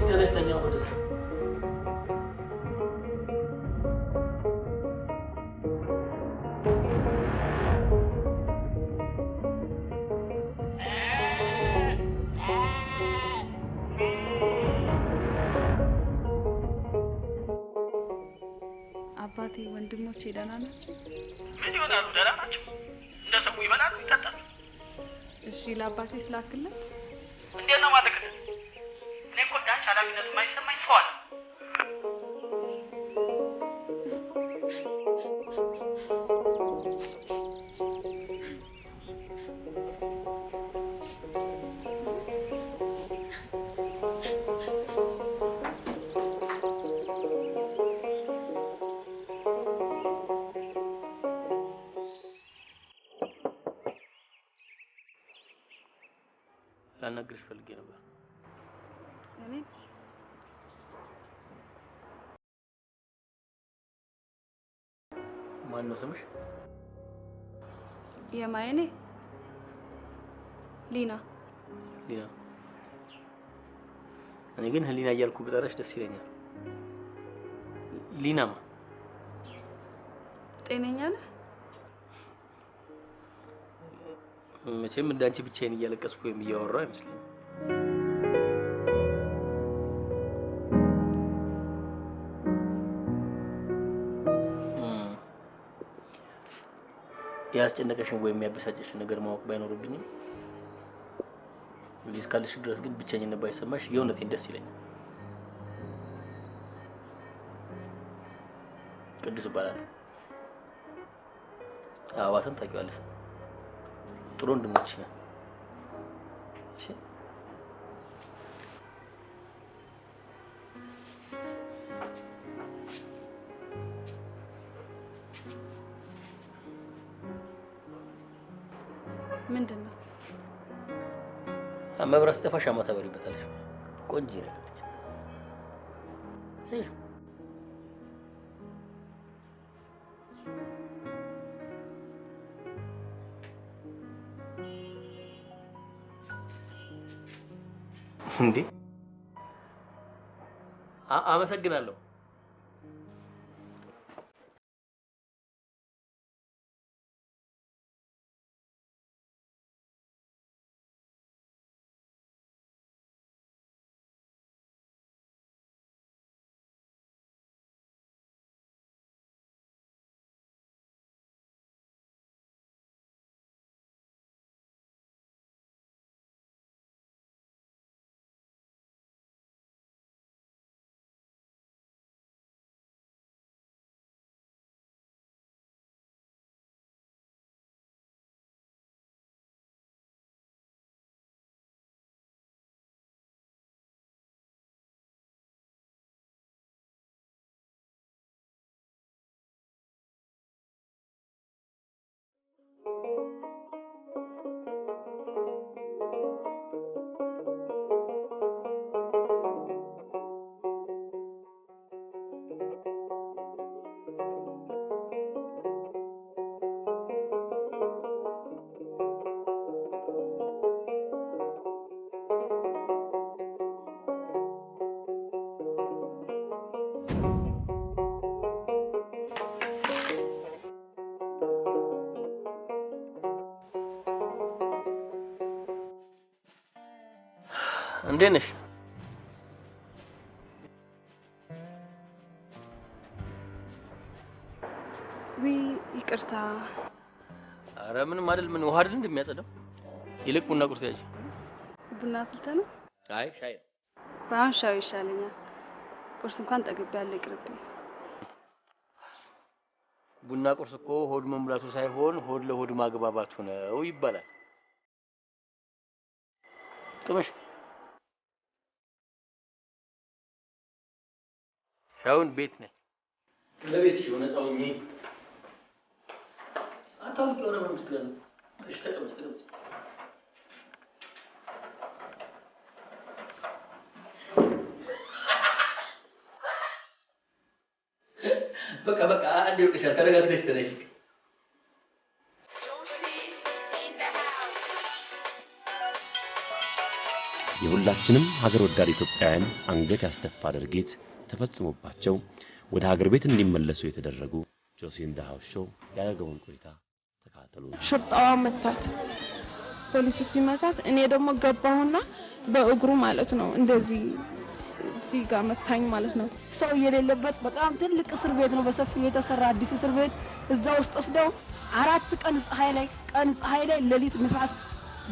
ተነስተኛ ወደ ስራ። አባቴ ወንድሞቼ ደህና ናቸው? ምን ይሆናሉ? ደህና ናቸው። እንደ ሰሙ ይበላሉ፣ ይጠጣሉ። እሺ ለአባቴ ስላክለት እንዴት ነው ማለክለት? እኔ እኮ እንዳንቺ ኃላፊነት የማይሰማኝ ሰው አለ። ላናግርሽ ፈልጌ ነበር። እኔ ማን ነው ስምሽ? የማይኔ ሊና። ሊና። እኔ ግን ህሊና እያልኩ ብጠራሽ ደስ ይለኛል። ሊናማ ጤነኛ ነህ? መቼም እንዳንቺ ብቻዬን እያለቀስኩ ወይም እያወራሁ አይመስለኝም። ያስጨነቀሽን ወይም የሚያበሳጨሽን ነገር ማወቅ ባይኖርብኝም እዚህ እስካለሽ ድረስ ግን ብቸኝነት ባይሰማሽ የእውነቴን ደስ ይለኛል። ቅዱስ እባላለሁ። አባተን ታውቂዋለሽ? ጥሩ ወንድሞች ነን። እሺ ምንድን ነው? መብራት ሲጠፋ ሻማ ታበሪበታለሽ። ቆንጆ ነች። እሺ እንዴ አመሰግናለሁ። እንዴት ነሽ? ይቅርታ። አረ ምንም አይደል። ምን ውሃ አይደል እንደሚያጸዳው? ይልቅ ቡና ቁርስ ያዥ። ቡና አፍልተህ ነው? አይ ሻይ። በአሁን ሻይ ይሻለኛል። ቁርስ እንኳን ጠግቤያለሁ፣ ይቅርብኝ። ቡና ቁርስ እኮ ሆድ መሙላቱ ሳይሆን ሆድ ለሆድ ማግባባቱ ነው ይባላል። ቅመሽ። ሻውን ቤት ነኝ። ለቤትሽ የሆነ ጻውኝ አታውቂ የሆነ ምን ትገለ እሺ ተቀመጥ ተቀመጥ። በቃ አንዴ ወጥተሽ ተረጋግተሽ ተነሽ። የሁላችንም ሀገር ወዳድ ኢትዮጵያውያን አንገት ያስደፋ ድርጊት ተፈጽሞባቸው ወደ ሀገር ቤት እንዲመለሱ የተደረጉ ጆሲ ኢን ዘ ሃውስ ሾው ያደረገውን ቆይታ ተካተሉ። ሽርጣዋ መታት፣ ፖሊሱ ሲመታት እኔ ደግሞ ገባሁና በእግሩ ማለት ነው እንደዚህ እዚህ ጋር መታኝ ማለት ነው። ሰው የሌለበት በጣም ትልቅ እስር ቤት ነው፣ በሰፊው የተሰራ አዲስ እስር ቤት። እዛ ውስጥ ወስደው 4 ቀን ፀሐይ ላይ ሌሊት ንፋስ፣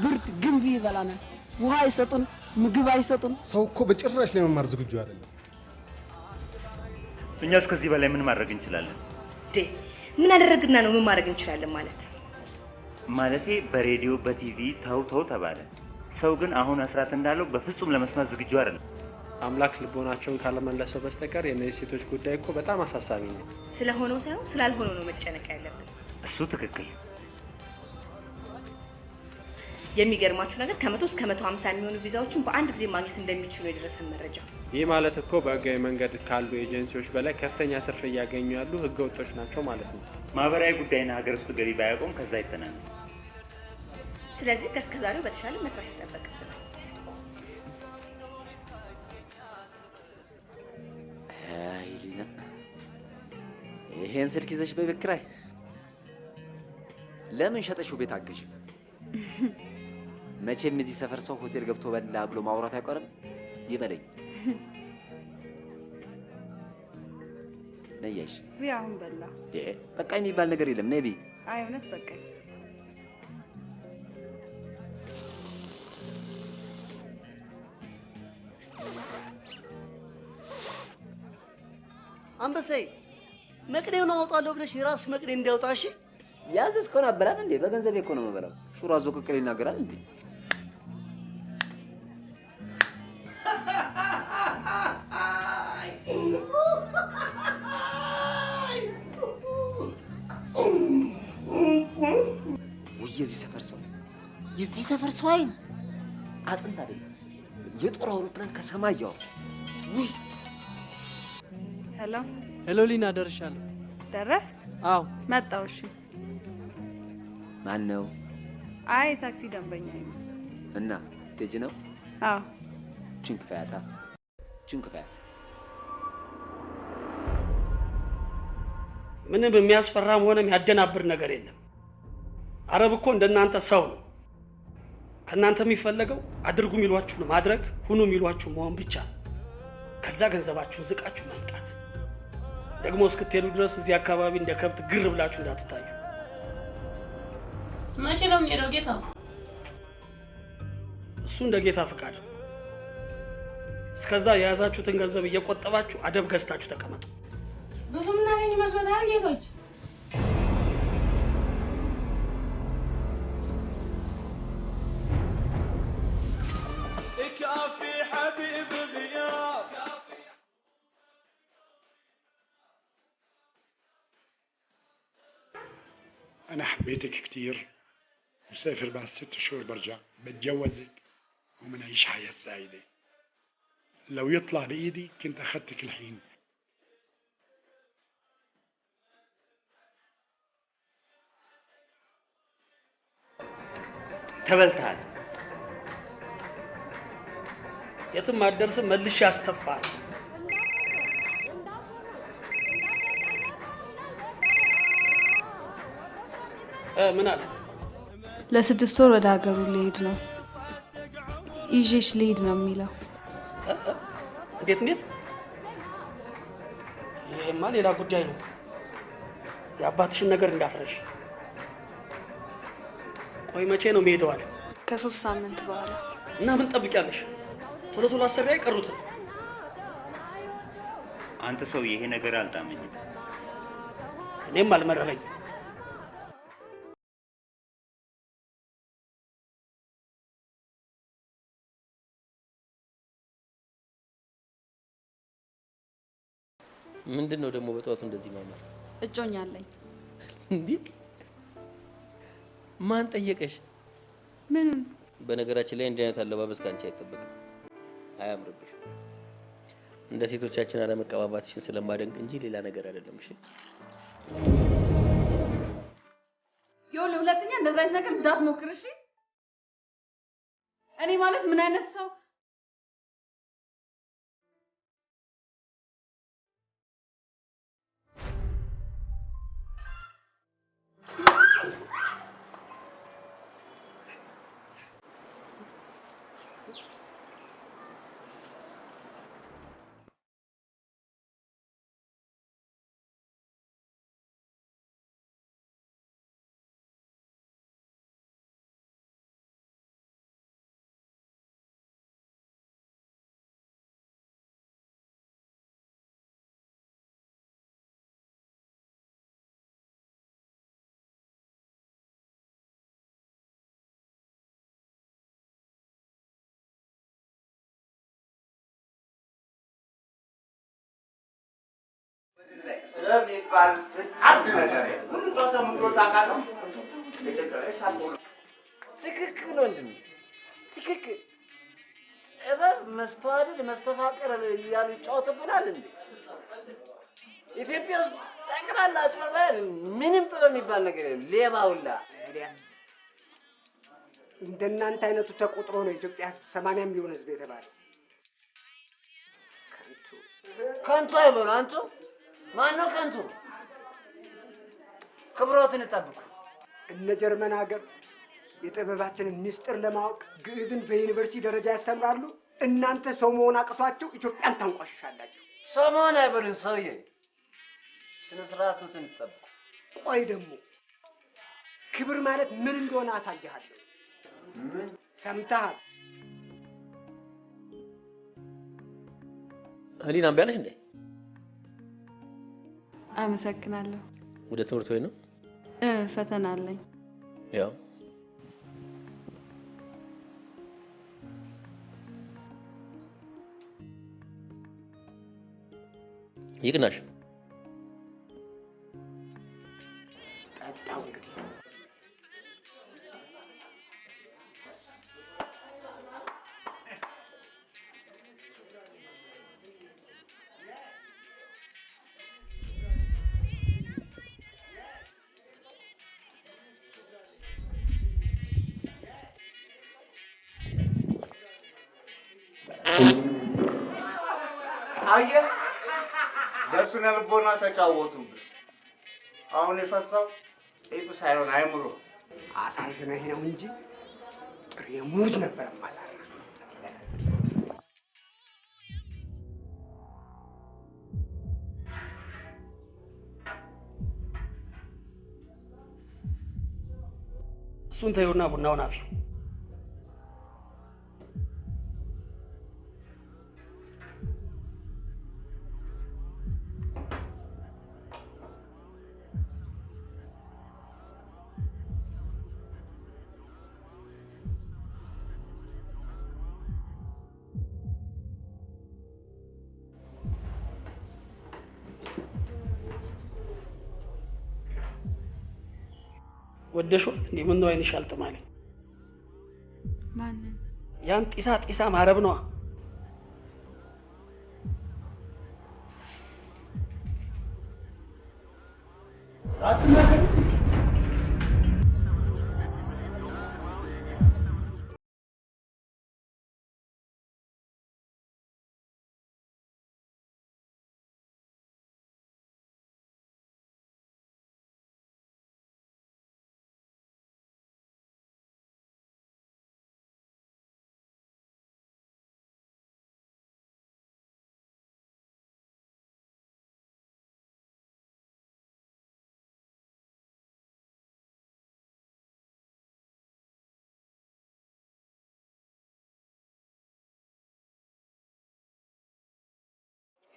ብርድ፣ ግንቢ ይበላናል። ውሃ አይሰጡን፣ ምግብ አይሰጡን። ሰው እኮ በጭራሽ ለመማር ዝግጁ አይደለም። እኛ እስከዚህ በላይ ምን ማድረግ እንችላለን? ምን አደረግና ነው ምን ማድረግ እንችላለን ማለት? ማለቴ በሬዲዮ በቲቪ ተው ተባለ። ሰው ግን አሁን አስራት እንዳለው በፍጹም ለመስማት ዝግጁ አይደለም። አምላክ ልቦናቸውን ካለመለሰው በስተቀር የነዚህ ሴቶች ጉዳይ እኮ በጣም አሳሳቢ ነው። ስለሆነው ሳይሆን ስላልሆነው ነው መጨነቅ ያለብን። እሱ ትክክል። የሚገርማችሁ ነገር ከ100 እስከ 150 የሚሆኑ ቪዛዎችን በአንድ ጊዜ ማግኘት እንደሚችሉ የደረሰን መረጃ። ይህ ማለት እኮ በህጋዊ መንገድ ካሉ ኤጀንሲዎች በላይ ከፍተኛ ትርፍ እያገኙ ያሉ ህገወጦች ናቸው ማለት ነው። ማህበራዊ ጉዳይና ሀገር ውስጥ ገቢ ባያቆም ከዛ ይተናነስ። ስለዚህ ከእስከዛሬው በተሻለ መስራት ይጠበቅብናል። ሊና ይሄን ስልክ ይዘሽ በቤት ኪራይ ለምን ሸጠሽው ቤት አገሽ? መቼም እዚህ ሰፈር ሰው ሆቴል ገብቶ በላ ብሎ ማውራት አይቀርም። ይበለኝ ነይሽ ቢያውን በላ በቃ የሚባል ነገር የለም። ነቢ አይ እውነት በቃ አንበሴ መቅደውን አወጣለሁ ብለሽ የራስሽ መቅደ እንዲያወጣሽ ያዘዝከው ነበር እንዴ? በገንዘብ እኮ ነው የምበላው። ሹራ ዞ ቅቅል ይናገራል እንዴ? የዚህ ሰፈር ሰው አይን አጥንት አይደለም የጦር አውሮፕላን ከሰማይ ያወጣ። ውይ ሄሎ ሊና፣ ደርሻለሁ። ደረስክ? አዎ መጣሁ። እሺ ማን ነው? አይ ታክሲ ደንበኛ ነው። እና ልጅ ነው? አዎ ጭንቅፋያታ ጭንቅፋያት ምንም የሚያስፈራም ሆነ የሚያደናብር ነገር የለም። አረብ እኮ እንደናንተ ሰው ነው። ከናንተ የሚፈለገው አድርጉ የሚሏችሁን ማድረግ፣ ሁኑ የሚሏችሁ መሆን ብቻ። ከዛ ገንዘባችሁን ዝቃችሁ ማምጣት። ደግሞ እስክትሄዱ ድረስ እዚህ አካባቢ እንደ ከብት ግር ብላችሁ እንዳትታዩ። መቼ ነው የምንሄደው ጌታ? እሱ እንደ ጌታ ፍቃድ። እስከዛ የያዛችሁትን ገንዘብ እየቆጠባችሁ አደብ ገዝታችሁ ተቀመጡ። ብዙ ምናገኝ መስሎታል ጌቶች? أنا حبيتك كتير وسافر بعد 6 شهور برجع بتجوزك ومنعيش حياة سعيدة. لو يطلع بإيدي كنت أخذتك الحين. ተበልታል። የትም አትደርስም። መልሼ ያስተፋል። ምን አለ? ለ6 ወር ወደ ሀገሩ ሊሄድ ነው። ይዤሽ ልሂድ ነው የሚለው። እንዴት? ይሄማ ሌላ ጉዳይ ነው። የአባትሽን ነገር እንዳትረሽ። ቆይ መቼ ነው የሚሄደው አለ? ከ3 ሳምንት በኋላ። እና ምን ጠብቂያለሽ? ቶሎ አሰሪያ አይቀሩትም። አንተ ሰው ይሄ ነገር አልጣመኝም። እኔም አልመረረኝ። ምንድነው ደግሞ በጠዋቱ እንደዚህ ማማር? እጮኛ አለኝ። እንዴ ማን ጠየቀሽ? ምን? በነገራችን ላይ እንዲህ አይነት አለባበስ ካንቺ አይጠበቅም። አያምርብሽ። እንደ ሴቶቻችን አለመቀባባትሽን ስለማደንቅ እንጂ ሌላ ነገር አይደለም። እሺ ይኸውልህ፣ ሁለተኛ እንደዛ አይነት ነገር እንዳትሞክር እሺ? እኔ ማለት ምን አይነት ሰው የሚባል አንድ ነገር ሁሉ ጨዋታ ምን ታውቃለህ? ትክክል ወንድም፣ ትክክል። ጥበብ፣ መስተዋድድ፣ መስተፋቅር እያሉ ይጫወትብናል እንዴ? ኢትዮጵያ ውስጥ ጠቅላላ አጭበርባሪ፣ ምንም ጥበብ የሚባል ነገር የለም። ሌባ ሁላ እንደናንተ አይነቱ ተቆጥሮ ነው ኢትዮጵያ 80 ሚሊዮን ህዝብ የተባለ። ከንቱ አይበሉ አንቱ። ማነው ከንቱ? ክብሮትን ጠብቁ። እነ ጀርመን ሀገር የጥበባችንን ምስጢር ለማወቅ ግዕዝን በዩኒቨርሲቲ ደረጃ ያስተምራሉ። እናንተ ሰው መሆን አቅቷችሁ ኢትዮጵያን ታንቋሽሻላችሁ። ሰው መሆን አይበሉን ሰውዬ፣ ስነ ስርዓቱን ጠብቁ። ቆይ ደግሞ ክብር ማለት ምን እንደሆነ አሳያለሁ። ምን ሰምተሃል? ህሊና እምቢ አለሽ እንዴ? አመሰግናለሁ። ወደ ትምህርት ቤት ነው? ፈተና አለኝ። ያው ይቅናሽ። ጠጣው እንግዲህ አየህ፣ በስነ ልቦና ተጫወቱብን። አሁን የፈሳው ጤጡ ሳይሆን አይምሮ። አሳዝነህ ነው እንጂ ጥሬ ሙዝ ነበር ማሳራ። እሱን ተይውና ቡናውን አፍዩ። ወደሽው እንዴ? ምን ነው አይንሽ አልጥማለኝ? ማንን? ያን ጢሳ ማረብ ነዋ። አትናገሪ።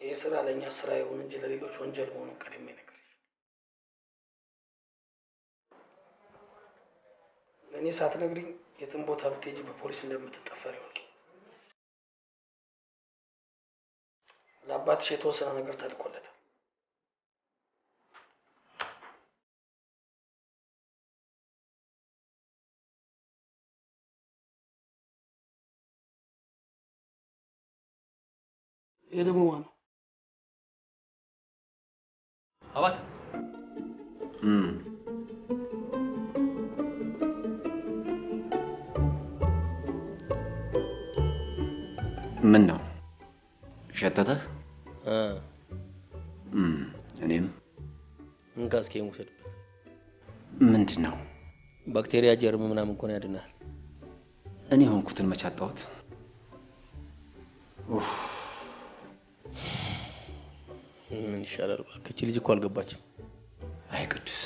ይህ ስራ ለእኛ ስራ ይሁን እንጂ ለሌሎች ወንጀል መሆኑን ቀድሜ ነገር ለእኔ ሳትነግሪኝ የትም ቦታ ብትሄጂ በፖሊስ እንደምትጠፈሪ ወቂ። ለአባትሽ የተወሰነ ነገር ተልኮለታል። ይሄ ደግሞ ማነው? አባት ምን ነው ሸተተህ? እኔም እንካ እስኪ የምውሰድበት። ምንድን ነው? ባክቴሪያ ጀርም ምናምን እንኳን ያድናል። እኔ ሆንኩትን መች አጣሁት? ምን ይሻላል እባክህ? እቺ ልጅ እኮ አልገባችም። አይ ቅዱስ፣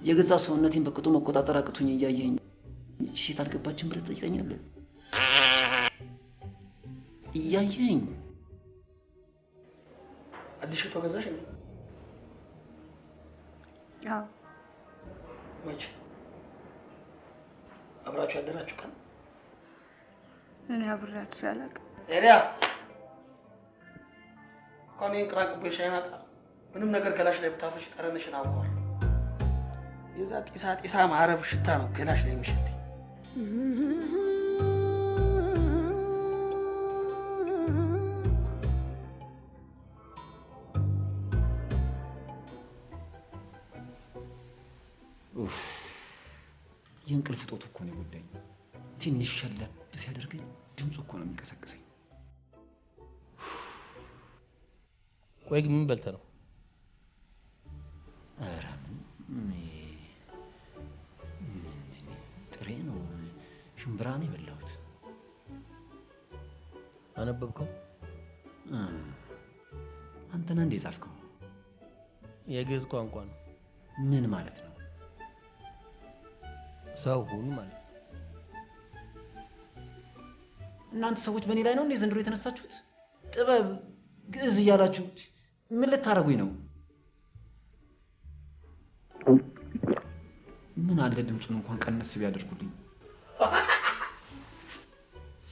የገዛ ሰውነቴን በቅጡ መቆጣጠር አቅቶኝ እያየኝ እቺ ሴት አልገባችም ብለህ ትጠይቀኛለህ? እያየኝ አዲስ ሽቶ ገዛሽ እንዴ? አዎ። መቼ? አብራችሁ ያደራችሁ ቀን? እኔ አብሬያችሁ አላውቅም። ኤሪያ እንኳን ይህን ቅራቅቦ የሻይናጣ ምንም ነገር ገላሽ ላይ ብታፈሽ ጠረንሽን አውቀዋለሁ። የዛ ጢሳ ጢሳ ማረብ ሽታ ነው ገላሽ ላይ የሚሸት። የእንቅልፍ ጦት እኮ ነው የጎዳኝ። ትንሽ ሸለብ ሲያደርገኝ ድምፁ እኮ ነው የሚቀሰቅሰኝ። ቆይ ግን ምን በልተህ ነው? ኧረ ጥሬ ነው፣ ሽምብራ ነው የበላሁት። አነበብከው? አንተና እንዴ ጻፍከው? የግዕዝ ቋንቋ ነው። ምን ማለት ነው? ሰው ሁን ማለት ነው። እናንተ ሰዎች በእኔ ላይ ነው እንዴ ዘንድሮ የተነሳችሁት? ጥበብ ግዕዝ እያላችሁ ምን ልታረጉኝ ነው? ምን አለ ድምፁን እንኳን ቀነስ ቢያደርጉልኝ።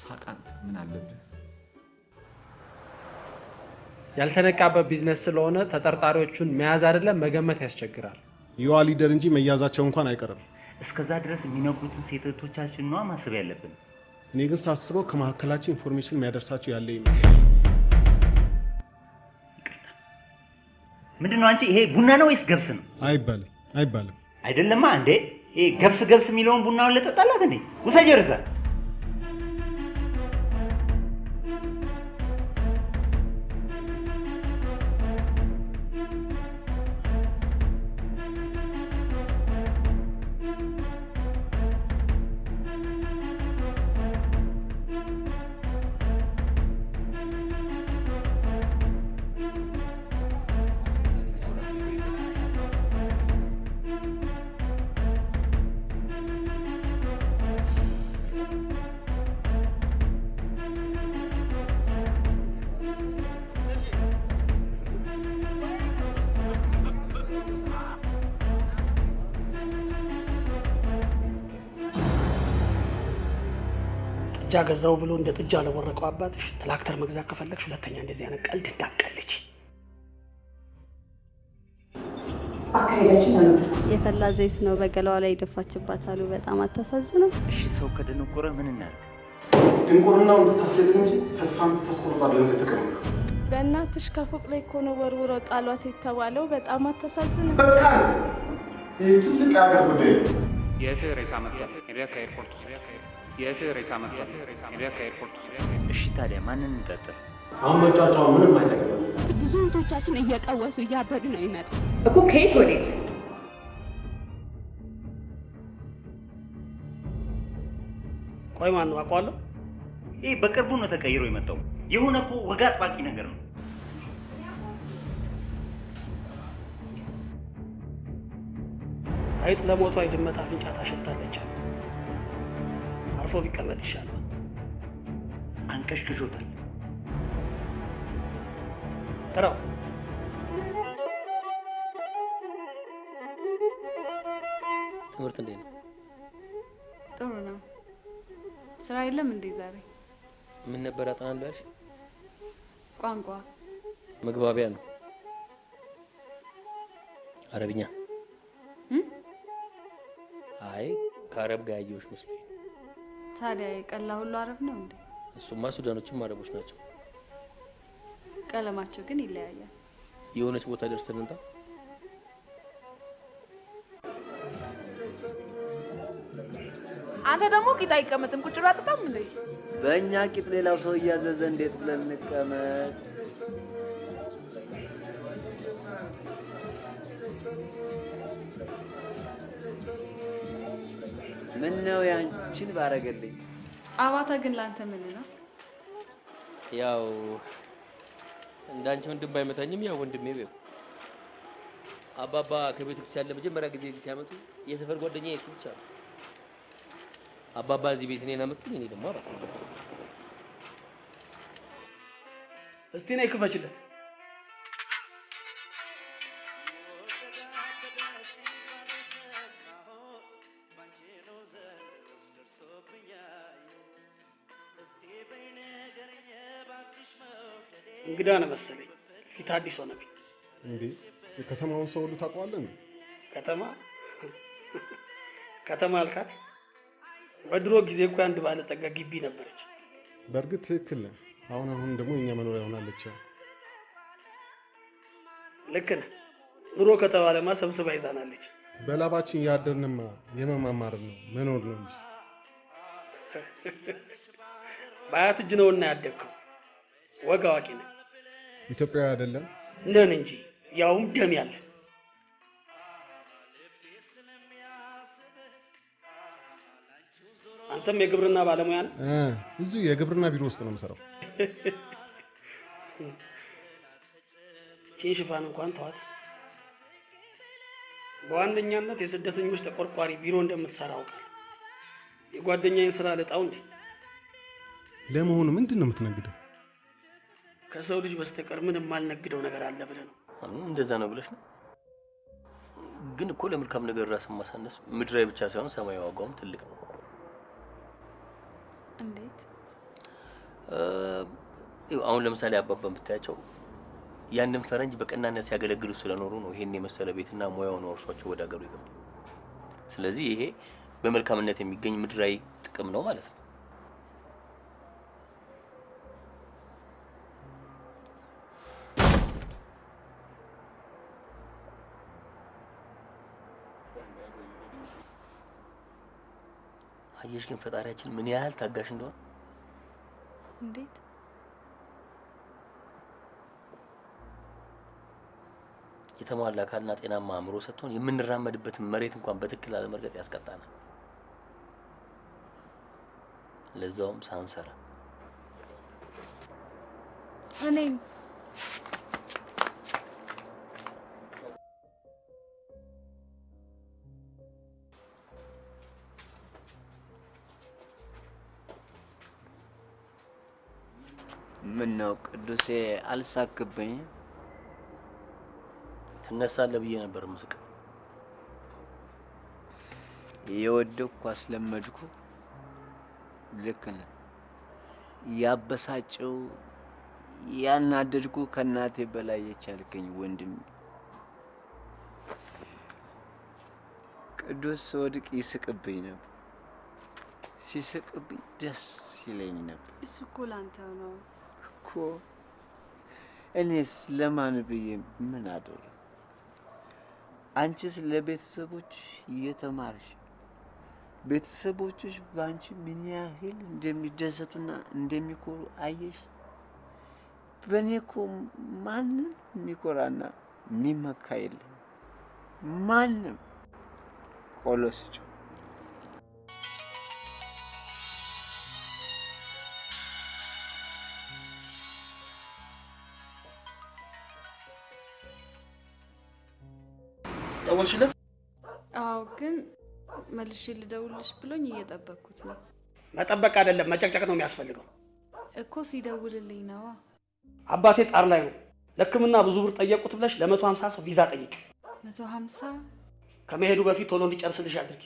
ሳቃንት ምን አለብህ? ያልተነቃበት ቢዝነስ ስለሆነ ተጠርጣሪዎቹን መያዝ አይደለም መገመት ያስቸግራል። የዋ ሊደር እንጂ መያዛቸው እንኳን አይቀርም። እስከዛ ድረስ የሚነግሩትን ሴት እህቶቻችን ነው ማሰብ ያለብን። እኔ ግን ሳስበው ከመሀከላችን ኢንፎርሜሽን የሚያደርሳቸው ያለ ይመስላል። ምንድነው አንቺ? ይሄ ቡና ነው ወይስ ገብስ ነው? አይባልም አይባልም። አይደለማ እንዴ! ይሄ ገብስ ገብስ የሚለውን ቡናውን ለጠጣላት እንዴ? ውሰጂው እዛ። ጥጃ ገዛው ብሎ እንደ ጥጃ ለወረቀው አባትሽ ትራክተር መግዛት ከፈለግሽ ሁለተኛ እንደዚህ አይነት ቀልድ እንዳትቀልጂ። አካሄዳችን አለው። የፈላ ዘይት ነው በገላዋ ላይ ደፋችባት አሉ። በጣም አታሳዝንም? እሺ ሰው ከደነቆረ ምን እናድርግ? ድንቁርናው እንድታስለቅም እንጂ ተስፋም ተስቆርጣ ለዚህ ተቀመጠ። በእናትሽ ከፎቅ ላይ እኮ ነው ወርውረው ጣሏት የተባለው። በጣም አታሳዝንም? በቃ ይህ ትልቅ የሀገር ጉዳይ ነው። የእህትህ ሬሳ መጥቷል። ሄደህ ከኤርፖርት የእህትህ ሬሳ መጥቷል። ሄደህ ከኤርፖርት እሺ ታዲያ ማንን እንጠርጥር? አሁን መጫጫው ምንም አይጠቅምም። ብዙ እህቶቻችን እየቀወሱ እያበዱ ነው የሚመጡት እኮ። ከየት ወዴት? ቆይ ማን ነው አውቀዋለሁ? ይሄ በቅርቡ ነው ተቀይሮ የመጣው። የሆነ እኮ ወግ አጥባቂ ነገር ነው። አይጥ ለሞቷ የድመት አፍንጫ ታሸታለች። አርፎ ቢቀመጥ ይሻላል። አንቀሽቅሾታል። ጥራው። ትምህርት እንዴት ነው? ጥሩ ነው። ስራ የለም እንዴ ዛሬ? ምን ነበር አጠናለሁ ያልሽ? ቋንቋ መግባቢያ ነው። አረብኛ? አይ ከአረብ ጋር ያየሁሽ መስሎኝ። ታዲያ የቀላ ሁሉ አረብ ነው እንዴ? እሱማ ሱዳኖችም አረቦች ናቸው። ቀለማቸው ግን ይለያያል። የሆነች ቦታ ደርሰን እንታ አንተ ደግሞ ቂጥ አይቀመጥም ቁጭ ብላ አትጠጣም እንዴ? በእኛ ቂጥ ሌላው ሰው እያዘዘ እንዴት ብለን እንቀመጥ? ምን ነው ያንቺን ባረገልኝ። አባታ ግን ላንተ ምን ነው? ያው እንዳንቺ ወንድም ባይመታኝም ያው ወንድሜ ነው። አባባ ከቤተ ክርስቲያን ለመጀመሪያ ጊዜ እዚህ ሲያመጡ የሰፈር ጓደኛዬ እሱ ብቻ ነው። አባባ እዚህ ቤት እኔን አመጡኝ፣ እኔ ደግሞ አባታ። እስቲ ነይ ክፈችለት። እንግዳ ነው መሰለኝ። ፊት አዲስ ሆነብኝ። እንዴ የከተማውን ሰው ሁሉ ታውቀዋለህ እንዴ? ከተማ አልካት? በድሮ ጊዜ እኮ አንድ ባለጸጋ ግቢ ነበረች። በእርግጥ ትክክል ነህ። አሁን ደግሞ የኛ መኖሪያ ሆናለች። ልክ ነህ። ኑሮ ከተባለማ ሰብስባ ይዛናለች። በላባችን ያደርንማ የመማማር ነው መኖር ነው እንጂ በአያት እጅ ነውና ያደግከው። ወግ አዋቂ ነህ። ኢትዮጵያዊ አይደለም ነን እንጂ ያውም ደም ያለ። አንተም የግብርና ባለሙያ ነህ? እዚሁ የግብርና ቢሮ ውስጥ ነው የምሰራው። ቺን ሽፋን እንኳን ተዋት። በዋነኛነት የስደተኞች ተቆርቋሪ ቢሮ እንደምትሰራ አውቃለሁ። የጓደኛዬን ስራ ልጣው እንዴ? ለመሆኑ ምንድን ነው የምትነግደው? ከሰው ልጅ በስተቀር ምንም የማልነግደው ነገር አለ ብለህ ነው? እንደዛ ነው ብለሽ ነው? ግን እኮ ለመልካም ነገር ራስን ማሳነስ ምድራዊ ብቻ ሳይሆን ሰማያዊ ዋጋውም ትልቅ ነው። እንዴት? አሁን ለምሳሌ አባባን ብታያቸው ያንን ፈረንጅ በቀናነት ሲያገለግሉ ስለኖሩ ነው ይሄን የመሰለ ቤትና ሙያውን ወርሷቸው ወደ ሀገሩ ይገቡ። ስለዚህ ይሄ በመልካምነት የሚገኝ ምድራዊ ጥቅም ነው ማለት ነው። አየሽ ግን ፈጣሪያችን ምን ያህል ታጋሽ እንደሆነ። እንዴት? የተሟላ አካልና ጤናማ አእምሮ ሰጥቶን የምንራመድበትን መሬት እንኳን በትክክል አለመርገጥ ያስቀጣናል። ለዛውም ሳንሰራ። እኔም ምን ነው ቅዱሴ አልሳክብኝ? ትነሳለህ ብዬ ነበር ምስቅ። የወደኩ አስለመድኩ። ልክ ነህ። ያበሳጨው ያናደድኩ ከእናቴ በላይ የቻልከኝ ወንድም። ቅዱስ ወድቅ ይስቅብኝ ነበር። ሲስቅብኝ ደስ ይለኝ ነበር። እሱ እኮ ላንተ ነው እኮ። እኔስ ለማን ብዬ ምን አደረኩ? አንቺስ ለቤተሰቦች እየተማርሽ ቤተሰቦችሽ በአንቺ ምን ያህል እንደሚደሰቱና እንደሚኮሩ አየሽ? በእኔ እኮ ማንም የሚኮራና የሚመካ የለም። ማንም ቆሎ ስጭው። ደወልሽለት? አዎ፣ ግን መልሼ ልደውልሽ ብሎኝ እየጠበቅኩት ነው። መጠበቅ አይደለም መጨቅጨቅ ነው የሚያስፈልገው እኮ። ሲደውልልኝ ነዋ። አባቴ ጣር ላይ ነው። ለሕክምና ብዙ ብር ጠየቁት ብለሽ ለ150 ሰው ቪዛ ጠይቅ። 150 ከመሄዱ በፊት ቶሎ እንዲጨርስልሽ አድርጊ።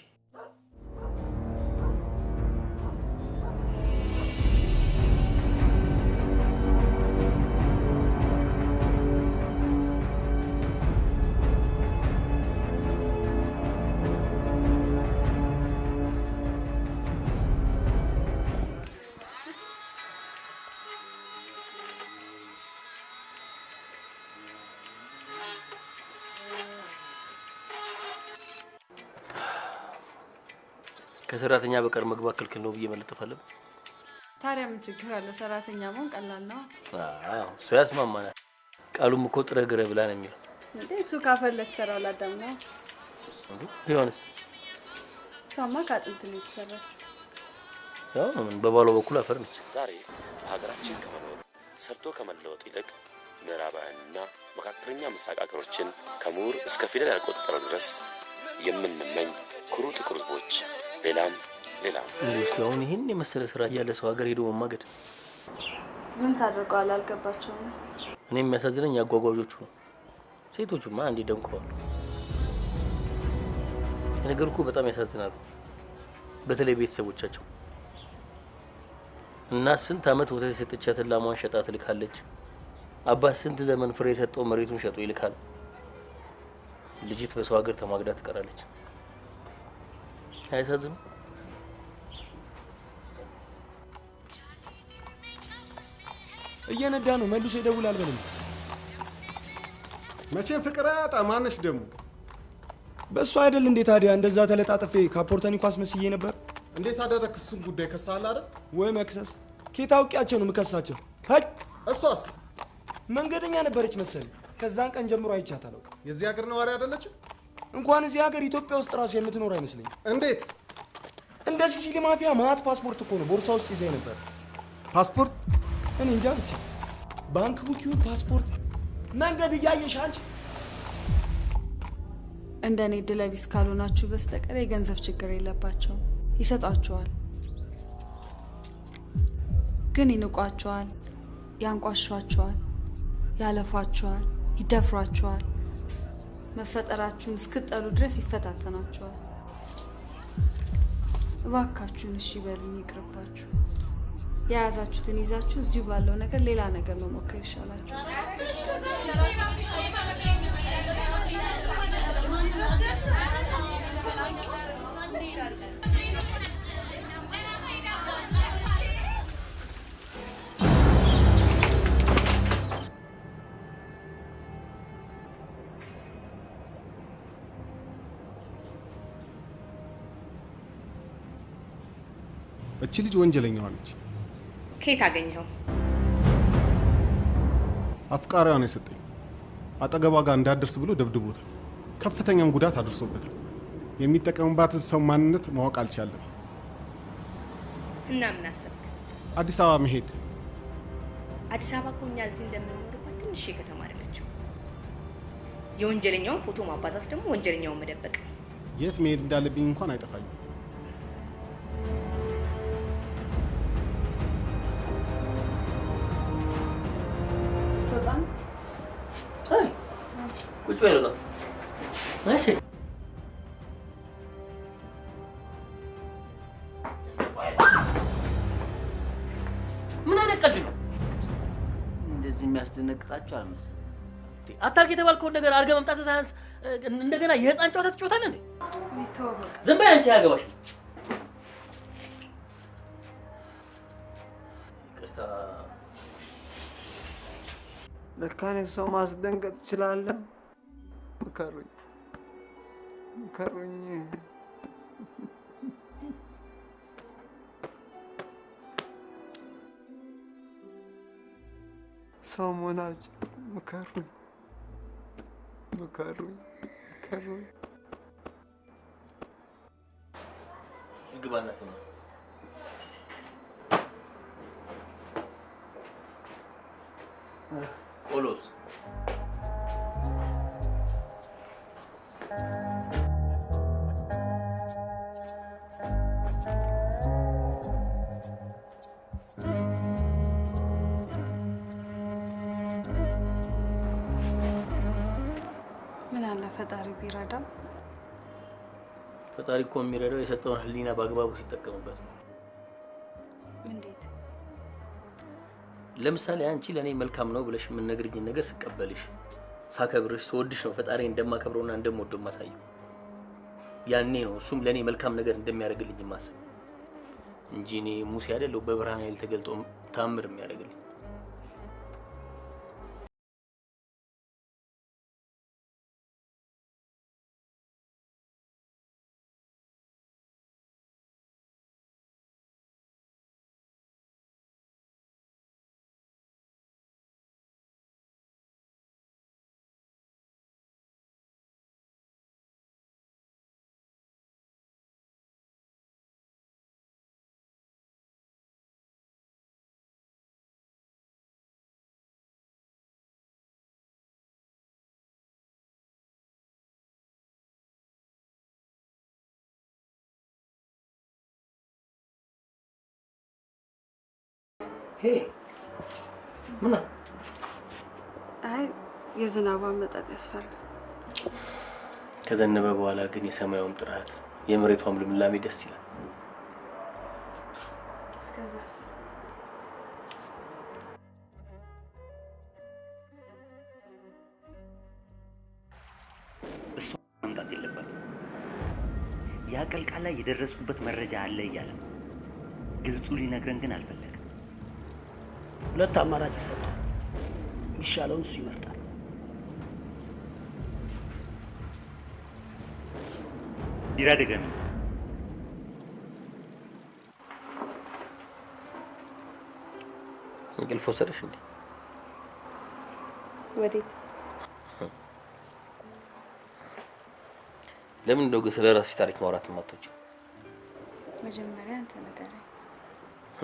ከሰራተኛ በቀር መግባት ክልክል ነው ብዬ መለጠፍ አለብኝ። ታዲያ ምን ችግር አለ? ሰራተኛ መሆን ቀላል ነው። አዎ እሱ ያስማማናል። ቃሉም እኮ ጥረ ግረ ብላ ነው የሚለው። እንዴ እሱ ካፈለክ ሰራው ላዳም ነው። ቢሆንስ? እሷማ ከአጥንት ነው የተሰራችው። ያው ምን በባሏ በኩል አፈር ነች። ዛሬ በሀገራችን ከመኖር ሰርቶ ከመለወጥ ይልቅ ምዕራባውያንና መካከለኛ ምስራቅ አገሮችን ከምሁር እስከ ፊደል ያልቆጠረው ድረስ የምንመኝ ኩሩ ጥቁር ህዝቦች ሌላም አሁን ይሄን የመሰለ ስራ ያለ ሰው ሀገር ሄዶ መማገድ ምን ታደርገዋል? አልገባቸውም። እኔ የሚያሳዝነኝ አጓጓዦቹ ነው። ሴቶቹማ አንዴ ደምቀዋል። ነገር እኮ በጣም ያሳዝናሉ። በተለይ ቤተሰቦቻቸው እና ስንት አመት ወተት የሰጠቻትን ላሟን ሸጣ ትልካለች። አባት ስንት ዘመን ፍሬ የሰጠው መሬቱን ሸጦ ይልካል። ልጅት በሰው ሀገር ተማግዳ ትቀራለች። አያሳዝኑ? እየነዳ ነው። መልሶ ይደውላል በልም። መቼም ፍቅር አያጣም። ማነሽ ደግሞ? በእሱ አይደል እንዴ ታዲያ? እንደዛ ተለጣጥፌ ካፖርተኒ ኳስ መስዬ ነበር። እንዴት አደረክ? እሱን ጉዳይ ከሳለ አይደል? ወይ መክሰስ ኬት አውቂያቸው ነው የምከሳቸው? ሀይ እሷስ መንገደኛ ነበረች መሰለኝ። ከዛን ቀን ጀምሮ አይቻታለሁ። የዚህ ሀገር ነዋሪ አይደለችም? እንኳን እዚህ ሀገር ኢትዮጵያ ውስጥ ራሱ የምትኖር አይመስለኝም። እንዴት? እንደ ሲሲሊ ማፊያ ማት ፓስፖርት እኮ ነው ቦርሳ ውስጥ ይዘኝ ነበር። ፓስፖርት? እኔ እንጃ ብቻ ባንክ ቡኪውን ፓስፖርት መንገድ እያየሽ አንቺ እንደኔ ድለቢስ ካልሆናችሁ በስተቀር የገንዘብ ችግር የለባቸውም። ይሰጣቸዋል፣ ግን ይንቋቸዋል፣ ያንቋሿቸዋል፣ ያለፏቸዋል፣ ይደፍሯቸዋል። መፈጠራችሁን እስክጠሉ ድረስ ይፈታተናቸዋል። እባካችሁን እሺ በሉኝ፣ ይቅርባችሁ። የያዛችሁትን ይዛችሁ እዚሁ ባለው ነገር ሌላ ነገር መሞከር ይሻላችኋል። እቺ ልጅ ወንጀለኛዋ ነች። ከየት አገኘኸው? አፍቃሪዋ ነው የሰጠኝ። አጠገቧ ጋር እንዳደርስ ብሎ ደብድቦታል። ከፍተኛም ጉዳት አድርሶበታል። የሚጠቀምባትን ሰው ማንነት ማወቅ አልቻለም። እና ምን አሰብክ? አዲስ አበባ መሄድ። አዲስ አበባ እኮ እኛ እዚህ እንደምንኖርባት ትንሽ ከተማ አይደለችም። የወንጀለኛውን ፎቶ ማባዛት ደግሞ ወንጀለኛውን መደበቅ። የት መሄድ እንዳለብኝ እንኳን አይጠፋኝም። ቁጭ በይ ነው። እሺ ምን አይነት ቀልድ ነው? እንደዚህ የሚያስደነግጣቸው አልመሰለኝም። አታርግ የተባልከውን ነገር አድርገህ መምጣት ሳያንስ እንደገና የህፃን ጨዋታ ትጫወታለህ እንዴ? ዝም በይ አንቺ፣ አያገባሽም። ይቅርታ። ለካ እኔ ሰው ማስደንገጥ እችላለሁ። ምከሩኝ፣ ምከሩኝ። ሰው መሆን አልቻልኩም። ምከሩኝ፣ ምከሩኝ፣ ምከሩኝ። ግባላት ነው። ቆሎስ ፈጣሪ ቢረዳም ፈጣሪ እኮ የሚረዳው የሰጠውን ህሊና በአግባቡ ሲጠቀምበት ነው። እንዴት? ለምሳሌ አንቺ ለኔ መልካም ነው ብለሽ የምንነግርኝ ነገር ስቀበልሽ፣ ሳከብርሽ፣ ስወድሽ ነው ፈጣሪ እንደማከብረውና እንደምወደው ማሳየው። ያኔ ነው እሱም ለኔ መልካም ነገር እንደሚያደርግልኝ ማሰብ እንጂ እኔ ሙሴ አይደለሁ በብርሃን ኃይል ተገልጦ ታምር የሚያደርግልኝ። ሄይ ምን? አይ የዝናቡ አመጣጥ ያስፈራል። ከዘነበ በኋላ ግን የሰማዩም ጥራት የመሬቷም ልምላሜ ደስ ይላል። እስከዛስ እሷ መምጣት የለባትም። ያ ቀልቃላ የደረስኩበት መረጃ አለ እያለ ነው። ግልጹ ሊነግረን ግን አልፈለገም። ሁለት አማራጭ ይሰጣል። የሚሻለውን እሱ ይመርጣል። ይራደገን እንቅልፍ ወሰደሽ እንዴ? ወዴት? ለምን እንደው ግን ስለ ራስሽ ታሪክ ማውራት የማትወጪው? መጀመሪያ አንተ ንገረኝ።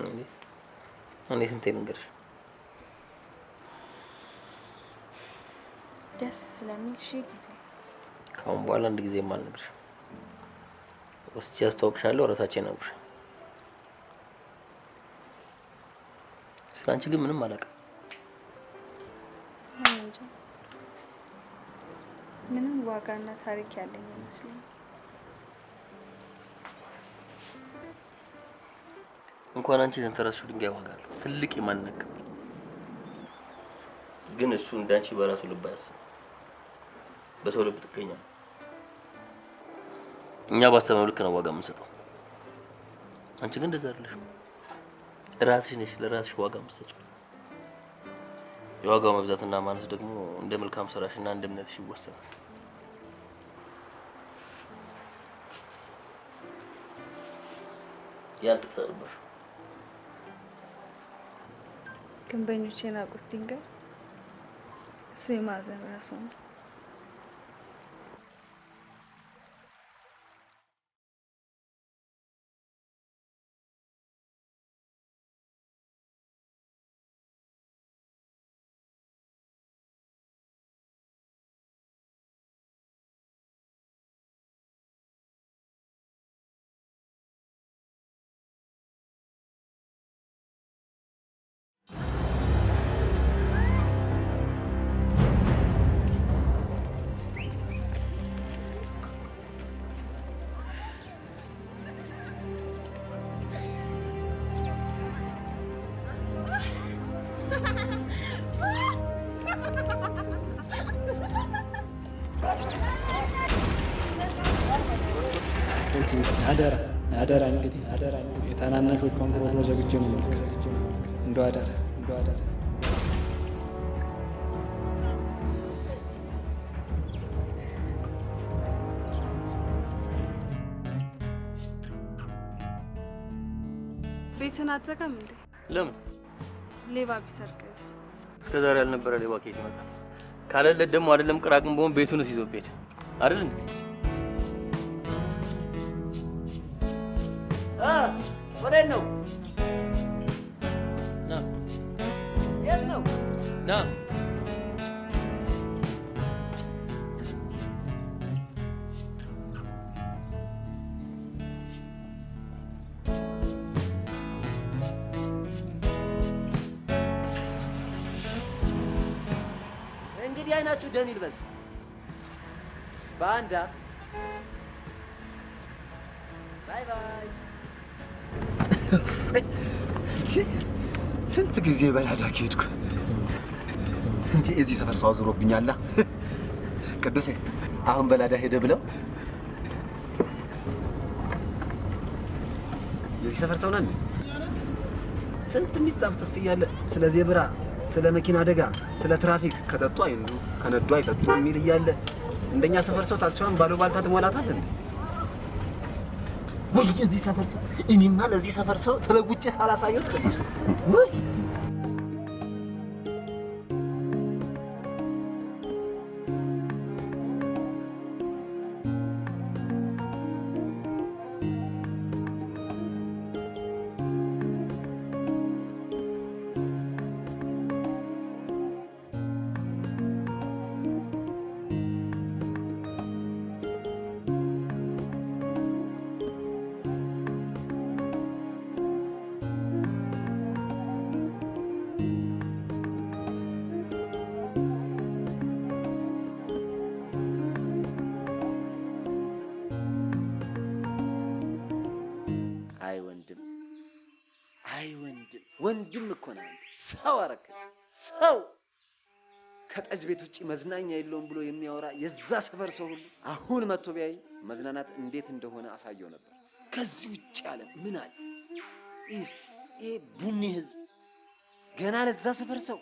እንዴ እኔ ስንቴ ልንገርሽ? ደስ ስለሚል ሺህ ጊዜ። ካሁን በኋላ አንድ ጊዜ የማልነግርሽ ወስጄ አስታውቅሻለሁ። ራሳችን ነግርሽ። ስለአንቺ ግን ምንም አላውቅም። እንጃ ምንም ዋጋና ታሪክ ያለኝ አይመስለኝም። እንኳን አንቺ ተንተራስሽው ድንጋይ ዋጋ አለው። ትልቅ የማንነቅ ግን እሱ እንዳንቺ በራሱ ልብ አያስብም። በሰው ልብ ጥገኛ። እኛ ባሰብነው ልክ ነው ዋጋ የምንሰጠው። አንቺ ግን እንደዛ አይደለሽም። ራስሽ ነሽ ለራስሽ ዋጋ የምትሰጪው። የዋጋው መብዛትና ማነስ ደግሞ እንደ መልካም ስራሽና እንደ እምነትሽ ይወሰናል። ያን ትክሳለሽ። ግንበኞች የናቁት ድንጋይ እሱ የማዕዘን ራሱ ነው። አደራ እንግዲህ የታናናሾቿን ጉሮሮ ዘግቼ ነው መልካት እንደው አደራ ቤትን አትዘጋም እንዴ? ለምን? ሌባ ቢሰርቅስ? እስከዛሬ ያልነበረ ሌባ ከየት ይመጣል? ካለለት ደግሞ አይደለም ቅራቅም በሆን ቤቱንስ ይዞበት አይደል እንዴ? ወዴት ነው? ና የት ነው? ና እንግዲህ አይናችሁ ደም ይልበስ። ባንዳ ባይ ባይ። ስንት ጊዜ በላዳ ሄድኩ እንዴ! እዚህ ሰፈር ሰው አዙሮብኛል። ቅዱሴ አሁን በላዳ ሄደ ብለው የዚህ ሰፈር ሰው ነን። ስንት የሚጻፍ ጥቅስ እያለ ስለ ዜብራ፣ ስለ መኪና አደጋ፣ ስለ ትራፊክ ከጠጡ አይንዱ ከነዱ አይጠጡ የሚል እያለ እንደኛ ሰፈር ሰው ታክሲዋን ባሉባልታ ትሞላታለህ እንዴ? ወይ እዚህ ሰፈር ሰው እኔማ ለዚህ ሰፈር ሰው ተለውጬ አላሳየሁት ቅዱስ ወይ ወንድም እኮ ነው ሰው አረከ ሰው ከጠጅ ቤት ውጪ መዝናኛ የለውም ብሎ የሚያወራ የዛ ሰፈር ሰው ሁሉ አሁን መጥቶ ቢያይ መዝናናት እንዴት እንደሆነ አሳየው ነበር። ከዚህ ውጪ አለ ምን አለ? እስቲ ይሄ ቡኒ ህዝብ ገና ለዛ ሰፈር ሰው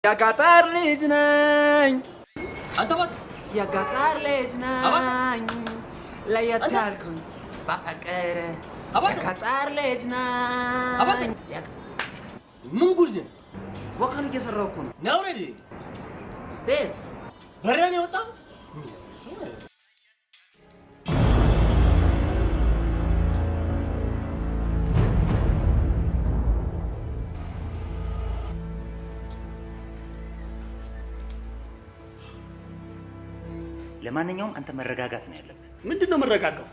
የገጠር ልጅ ነኝ። አንተ ባት የገጠር ልጅ ነኝ። ለየት ያልኩኝ በፍቅር የገጠር ልጅ ነኝ። ምን ጉድ ነው? ወካን እየሰራሁ እኮ ነው። ነው ሬዲ ቤት በረን የወጣው ለማንኛውም አንተ መረጋጋት ነው ያለብህ። ምንድነው መረጋጋው?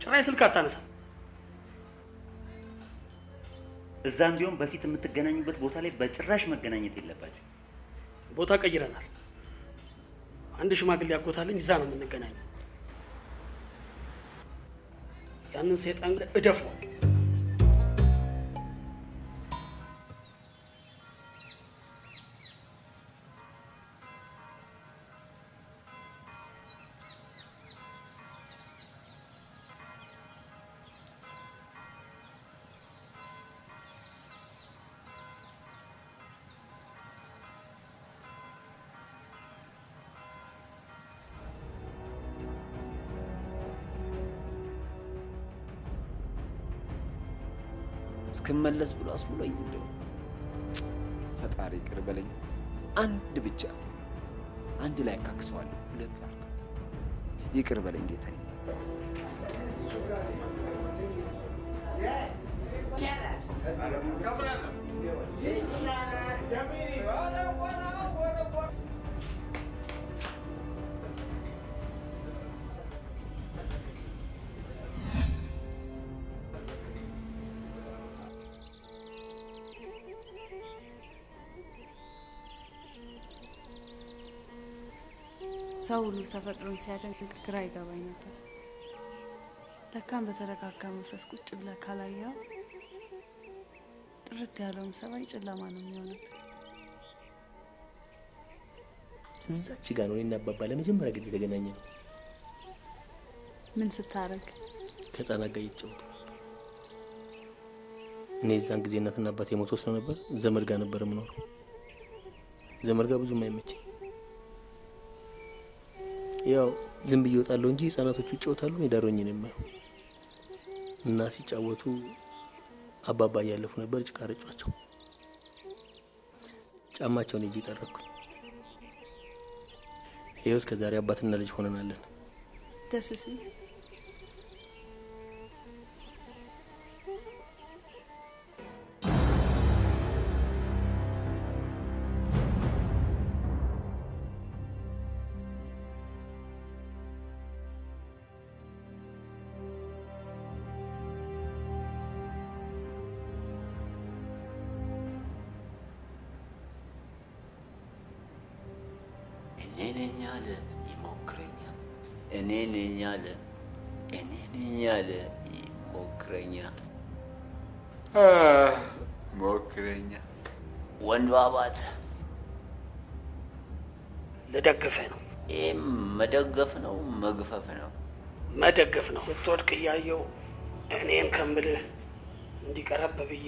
ጭራሽ ስልክ አታነሳም። እዛም ቢሆን በፊት የምትገናኙበት ቦታ ላይ በጭራሽ መገናኘት የለባችሁ። ቦታ ቀይረናል። አንድ ሽማግሌ ያጎታለኝ እዛ ነው የምንገናኘው። ያንን ሰይጣን እደፈው። እስክመለስ ብሎ አስብሎኝ እንደው ፈጣሪ ይቅር በለኝ። አንድ ብቻ አንድ ላይ አካክሰዋለሁ። ሁለት አልኩ። ይቅር በለኝ ጌታዬ። ሰው ሁሉ ተፈጥሮን ሲያደንቅ ግራ ይገባኝ ነበር። ለካም በተረጋጋ መንፈስ ቁጭ ብለህ ካላየው ጥርት ያለውን ሰማይ ጨለማ ነው የሚሆነው። እዛች ጋር ነው እኔና አባባ ለመጀመሪያ ጊዜ ተገናኘን። ምን ስታረግ? ከህፃናት ጋር እየተጫወቱ። እኔ እዛን ጊዜ እናትና አባቴ ሞቶ ስለነበር ዘመድ ጋር ነበር የምኖረው። ዘመድ ጋር ብዙም አይመችኝ። ያው ዝም ብዬ እወጣለሁ እንጂ ህፃናቶቹ ይጫወታሉ፣ እኔ ዳሮኝ ነው የማየው። እና ሲጫወቱ አባባ እያለፉ ነበር፣ ጭቃ ረጯቸው። ጫማቸውን ይዤ ጠረኩኝ። ይኸው እስከ ዛሬ አባትና ልጅ ሆነናለን። ደስ ሲል እኔ ነኝ አለ ይሞክረኛል። ሞክረኛ ወንዱ አባተ ልደግፍህ ነው። ይህ መደገፍ ነው መግፈፍ ነው? መደገፍ ነው። ስትወድቅ እያየው እኔን ከምልህ እንዲቀረብ ብዬ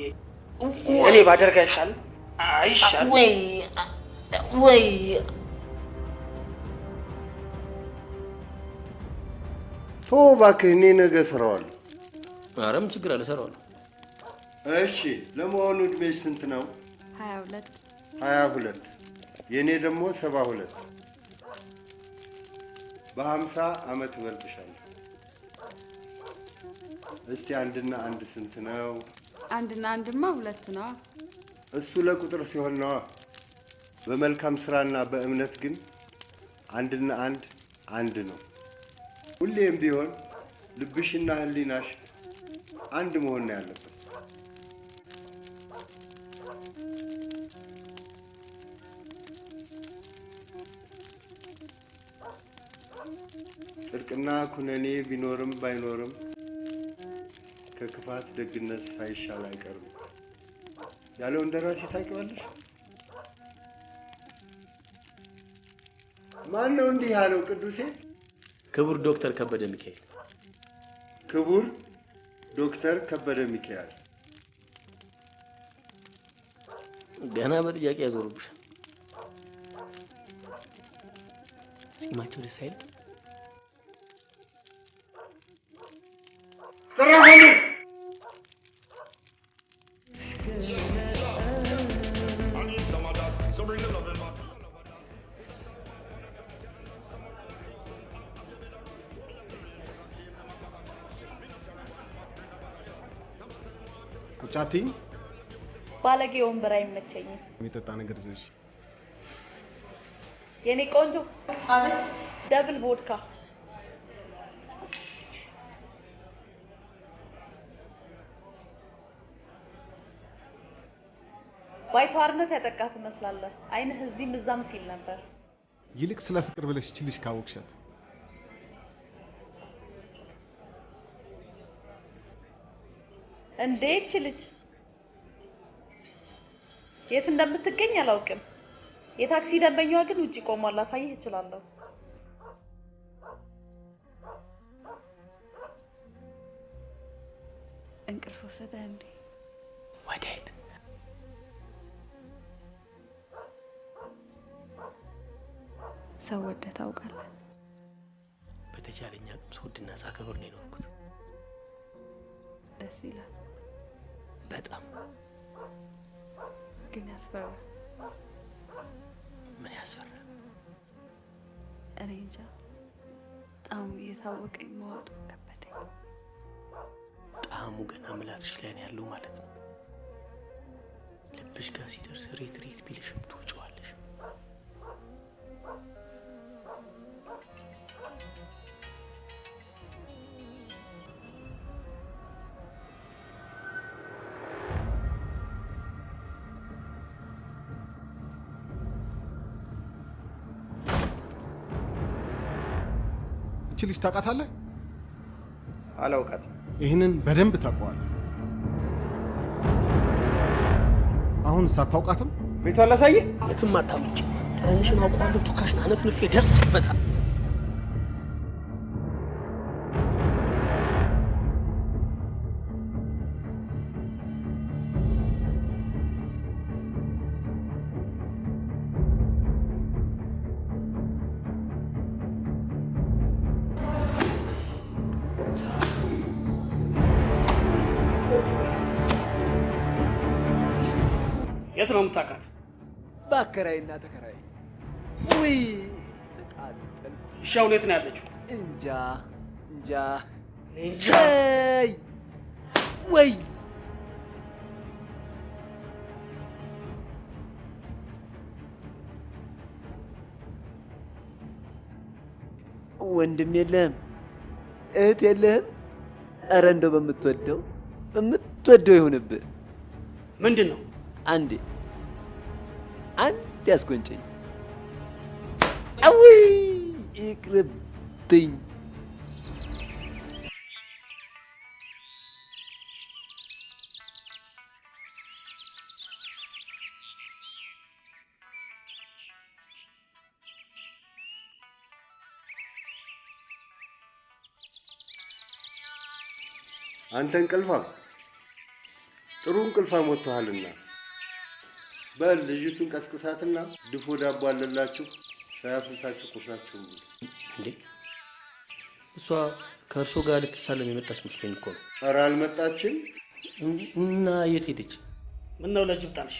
እኔ ባደርግ አይሻልም? አይሻልም ወይ? እባክህ እኔ ነገ እሰራዋለሁ። ኧረ ምን ችግር አለ? እሰራዋለሁ። እሺ፣ ለመሆኑ እድሜሽ ስንት ነው? 22 22 የእኔ ደግሞ 72 በ50 ዓመት እበልጥሻለሁ። እስቲ አንድና አንድ ስንት ነው? አንድና አንድማ 2 ነው። እሱ ለቁጥር ሲሆን ነው። በመልካም ስራና በእምነት ግን አንድና አንድ ነው። ሁሌም ቢሆን ልብሽና ህሊናሽ አንድ መሆን ነው ያለበት። ጽድቅና ኩነኔ ቢኖርም ባይኖርም ከክፋት ደግነት ሳይሻል አይቀርም ያለው እንደራሴ ታውቂዋለሽ? ማን ነው እንዲህ ያለው ቅዱሴ? ክቡር ዶክተር ከበደ ሚካኤል። ክቡር ዶክተር ከበደ ሚካኤል። ገና በጥያቄ ያዞሩብሻል። ጺማቸው ደስ አይል? ቁጫቲ ባለጌ ወንበር አይመቸኝም። የሚጠጣ ነገር ይዘሽ የኔ ቆንጆ። አቤት። ደብል ቮድካ። ባይተዋርነት ያጠቃት ትመስላለህ። አይንህ እዚህም እዛም ሲል ነበር። ይልቅ ስለ ፍቅር ብለሽ ይችልሽ ካወቅሻት እንዴት ልጅ የት እንደምትገኝ አላውቅም። የታክሲ ደንበኛዋ ግን ውጪ ቆሟል። ላሳይህ እችላለሁ። እንቅልፍ ወሰደ እንዴ? ወዴት? ሰው ወደህ ታውቃለህ? በተቻለኝ አቅም ስወድና ሳከብር ነው የኖርኩት። ደስ ይላል በጣም። ግን ያስፈራል። ምን ያስፈራል? እኔ እንጃ። ጣዕሙ እየታወቀኝ መዋጡ ከበደኝ። ጣዕሙ ገና ምላስሽ ላይ ነው ያለው ማለት ነው። ልብሽ ጋር ሲደርስ ሬት ቢልሽም ትውጪዋለሽ። ልጅ ታውቃታለህ? አላውቃትም። ይህንን በደንብ ታውቀዋለህ። አሁን ሳታውቃትም ቤቷን ላሳየህ? የትም አታምጪ። ጠረንሽን አውቀዋለሁ። ቱካሽን አነፍንፌ ደርስበታል። የት ነው የምታውቃት? በአከራይና ተከራይ። ውይ ተቃጠል። እሺ አሁን የት ነው ያለችው? እንጃ እንጃ እንጃ። ወይ ወንድም የለህም? እህት የለህም? ኧረ እንደው በምትወደው ይሁንብህ። ምንድን ነው? አንድ ያስቆንጨኝ። አውይ ይቅርብኝ። አንተ እንቅልፋም ጥሩ እንቅልፋም ወጥተሃልና በል ልጅቱን ቀስቅሳትና ድፎ ዳቦ አለላችሁ፣ ሻይ አፍልታችሁ ቁርሳችሁን ብሉ። እንዴ እሷ ከእርሶ ጋር ልትሳለም የመጣች መስሎኝ እኮ ነው። ኧረ አልመጣችም። እና የት ሄደች? ምነው ለጅብ ጣልሽ?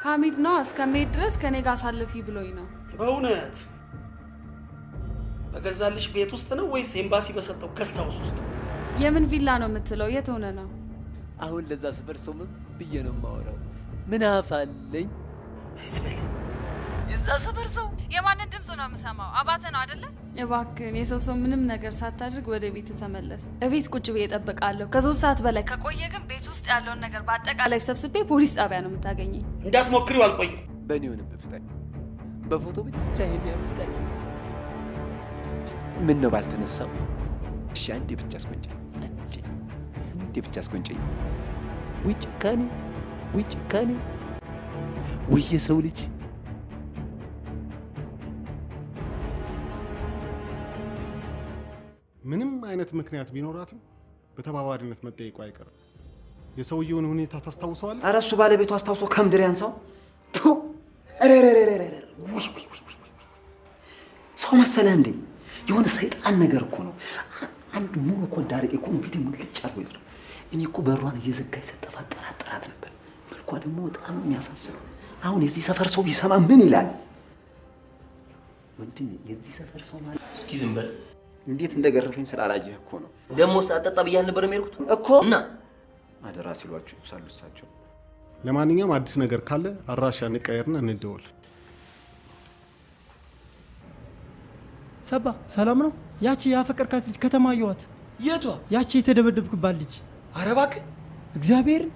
ሐሚድ ነው እስከምሄድ ድረስ ከኔ ጋር አሳልፊ ብሎኝ ነው። በእውነት በገዛልሽ ቤት ውስጥ ነው ወይስ ኤምባሲ በሰጠው ገስት ሃውስ ውስጥ? የምን ቪላ ነው የምትለው? የት ሆነ ነው? አሁን ለዛ ሰፈር ሰው ምን ብዬ ነው የማወራው? ምን አፋለኝ? ሲስበል የዛ ሰፈር ሰው የማንን ድምፅ ነው የምሰማው? አባተ ነው አይደለ? እባክህን የሰው ምንም ነገር ሳታድርግ ወደ ቤት ተመለስ። እቤት ቁጭ ብዬ እጠብቃለሁ። ከ3 ሰዓት በላይ ከቆየ ግን ቤት ውስጥ ያለውን ነገር በአጠቃላይ ሰብስቤ ፖሊስ ጣቢያ ነው የምታገኘኝ። እንዳትሞክሪው አልቆይም። በእኔ ሆነብህ ፍጠን። በፎቶ ብቻ ይሄን ያስቃል። ምን ነው ባልተነሳው? እሺ አንዴ ብቻ አስቆንጨኝ። አንዴ ብቻ አስቆንጨኝ። ውይ ጭካኔ፣ ውይ ጭካኔ፣ ውይ የሰው ልጅ። ምንም አይነት ምክንያት ቢኖራትም በተባባሪነት መጠየቁ አይቀርም። የሰውየውን ሁኔታ ታስታውሰዋለህ? ኧረ እሱ ባለቤቱ አስታውሶ ከምድር ያንሳው። ሰው መሰለህ እንዴ? የሆነ ሰይጣን ነገር እኮ ነው። አንድ ሙሉ እኮ ዳርቄ እኮ ነው ቤቴ ሙልጭ አድርጎ ይወስዱ። እኔ እኮ በሯን እየዘጋች ሰጠፋ ጠራጠራት ነበር። መልኳ ደግሞ በጣም የሚያሳስበው። አሁን የዚህ ሰፈር ሰው ቢሰማ ምን ይላል? ወንድሜ የዚህ ሰፈር ሰው ማለት እስኪ ዝም በል። እንዴት እንደገረፈኝ ስላላየህ እኮ ነው። ደሞስ አጠጣ ብያል ነበር የሚሄድኩት እኮ እና አደራ ሲሏችሁ ሳሉ እሳቸው። ለማንኛውም አዲስ ነገር ካለ አድራሻ እንቀየርና እንደውል። ሰባ ሰላም ነው? ያቺ ያፈቀርካት ልጅ ከተማ አየኋት። የቷ? ያቺ የተደበደብክባት ልጅ። ኧረ እባክህ እግዚአብሔርን።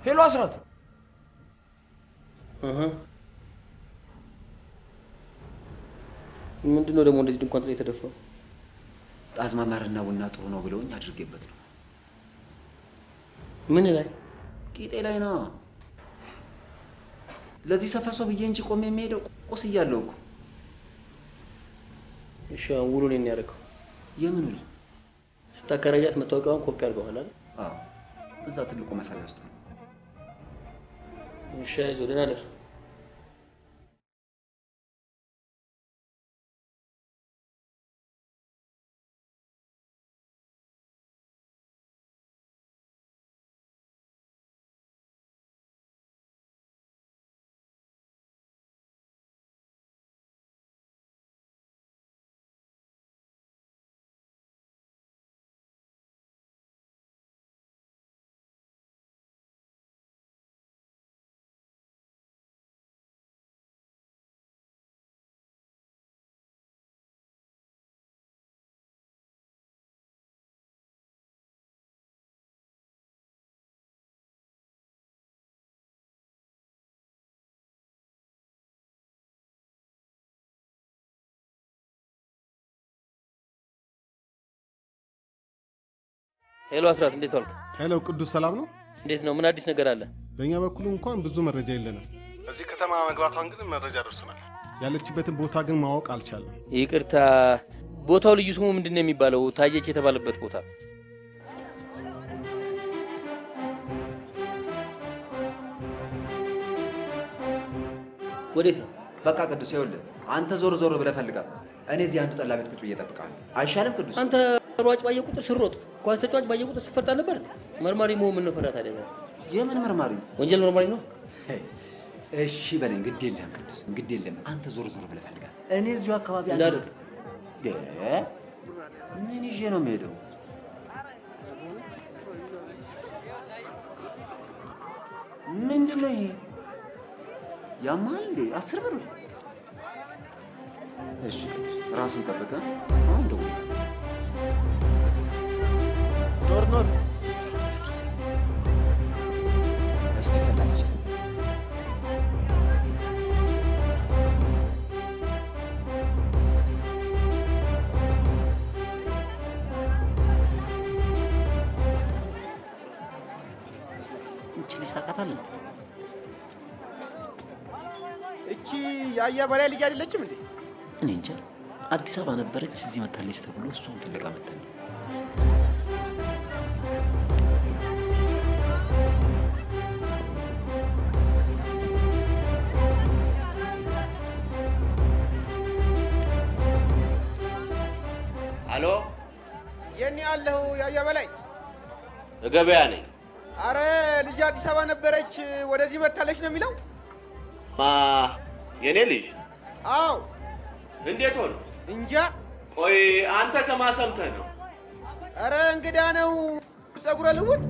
ሄሎ አስራት። ምንድነው ደግሞ እንደዚህ ድንኳን ላይ የተደፋው? ጣዝማ ማርና ቡና ጥሩ ነው ብለውኝ አድርጌበት ነው። ምን ላይ? ቂጤ ላይ ነው። ለዚህ ሰፈር ሰው ብዬ እንጂ ቆሜ የሚሄደው ቁስ እያለው እኮ። እሺ አሁን ውሉን እኔ ያደረገው የምን ውል? ስታከራያት መታወቂያውን ኮፒ አድርገዋል አይደል? አዎ እዛ ትልቁ መሳሪያ ውስጥ ነው። እሺ አይዞህ ደህና ነህ? ሄሎ አስራት፣ እንዴት ዋልክ? ሄሎ ቅዱስ፣ ሰላም ነው? እንዴት ነው? ምን አዲስ ነገር አለ? በእኛ በኩል እንኳን ብዙ መረጃ የለንም። እዚህ ከተማ መግባቷን ግን መረጃ ደርሶናል። ያለችበትን ቦታ ግን ማወቅ አልቻለም። ይቅርታ፣ ቦታው ልዩ ስሙ ምንድነው የሚባለው? ታየች የተባለበት ቦታ ወዴት ነው? በቃ ቅዱስ ይኸውልህ፣ አንተ ዞር ዞር ብለህ ፈልጋት። እኔ እዚህ አንዱ ጠላ ቤት ቁጭ ብዬ እጠብቅሃለሁ። አይሻልም ቅዱስ? አንተ ሯጭ ባየ ቁጥር ስሮጥ፣ ኳስ ተጫዋች ባየ ቁጥር ስፈርጣ ነበር። መርማሪ መሆን ምን ነው ፈራ ታዲያ? የምን መርማሪ? ወንጀል መርማሪ ነው። እሺ በለኝ፣ ግድ የለህም ቅዱስ፣ ግድ የለህም። አንተ ዞር ዞር ብለህ ፈልጋት። እኔ እዚሁ አካባቢ አለ። ምን ይዤ ነው የምሄደው? ምንድን ነው ይሄ? ያማል እንዴ? 10 ብር። እሺ ራስን ጠብቀህ አሁን ደውል። ኖር እስቲ ተላስች ልጅ ታውቃታለህ? እቺ ያያ በላይ ልጅ አይደለችም እንዴ? እኔ እንጃ። አዲስ አበባ ነበረች፣ እዚህ መታለች ተብሎ እሷን ፍለጋ መጣን። አሎ፣ የኔ ያለው ያያ በላይ ገበያ ነኝ። አረ ልጅ አዲስ አበባ ነበረች፣ ወደዚህ መታለች ነው የሚለው። የኔ ልጅ? አዎ። እንዴት ሆነ? እንጃ። ቆይ አንተ ከማሰምተህ ነው? አረ እንግዳ ነው፣ ጸጉረ ልውጥ።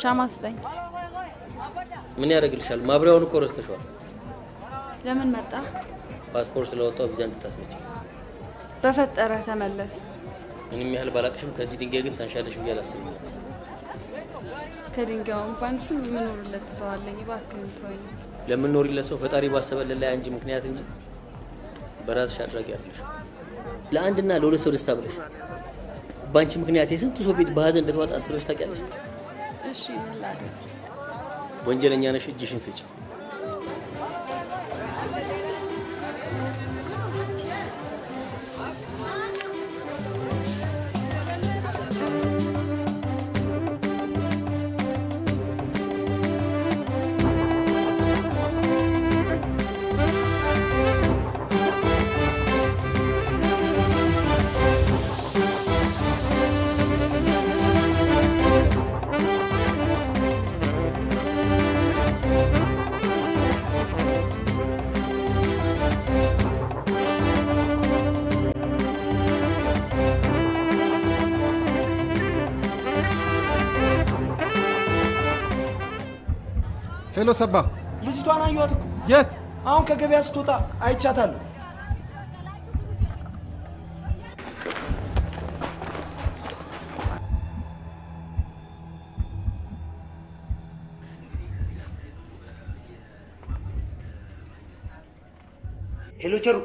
ሻማ ስጠኝ። ምን ያደርግልሻል? ማብሪያውን እኮ ረስተሽዋል። ለምን መጣ? ፓስፖርት ስለወጣው ቪዛ እንድታስመጪ። በፈጠረህ ተመለስ። ምንም ያህል ባላቅሽም ከዚህ ድንጋይ ግን ታንሻለሽ ብዬ አላስብም። ከድንጋዩ እንኳን ስም የምኖርለት ሰው አለኝ። እባክህን ተወኝ። ለምንኖሪለት ሰው ፈጣሪ ባሰበልን ላይ አንቺ ምክንያት እንጂ በራስሽ አድራጊ አይደለሽ። ለአንድና ለሁለት ሰው ደስታ ብለሽ በአንቺ ምክንያት የስንቱ ሰው ቤት በሀዘን እንደተዋጣ አስበሽ ታውቂያለሽ? እሺ ምን ላድርግ? ወንጀለኛ ነሽ፣ እጅሽን ስጪ። ሄሎ ሰባ፣ ልጅቷን አየኋት እኮ። የት? አሁን ከገበያ ስትወጣ አይቻታለሁ። ሄሎ ቸሩ፣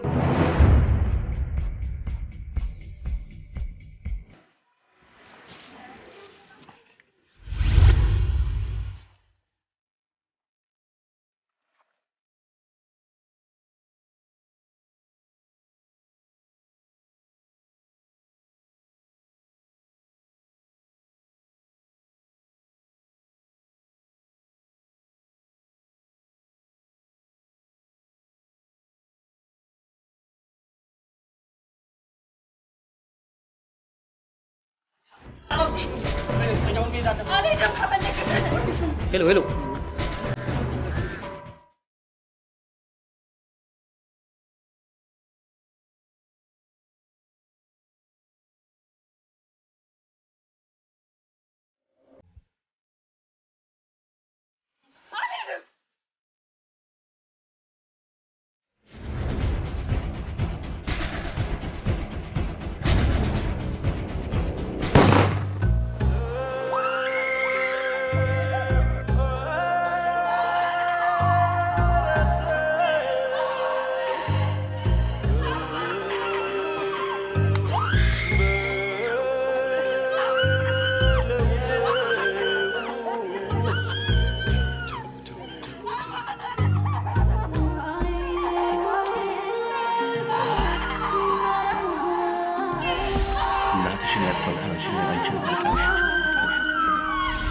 ሄሎ ሄሎ፣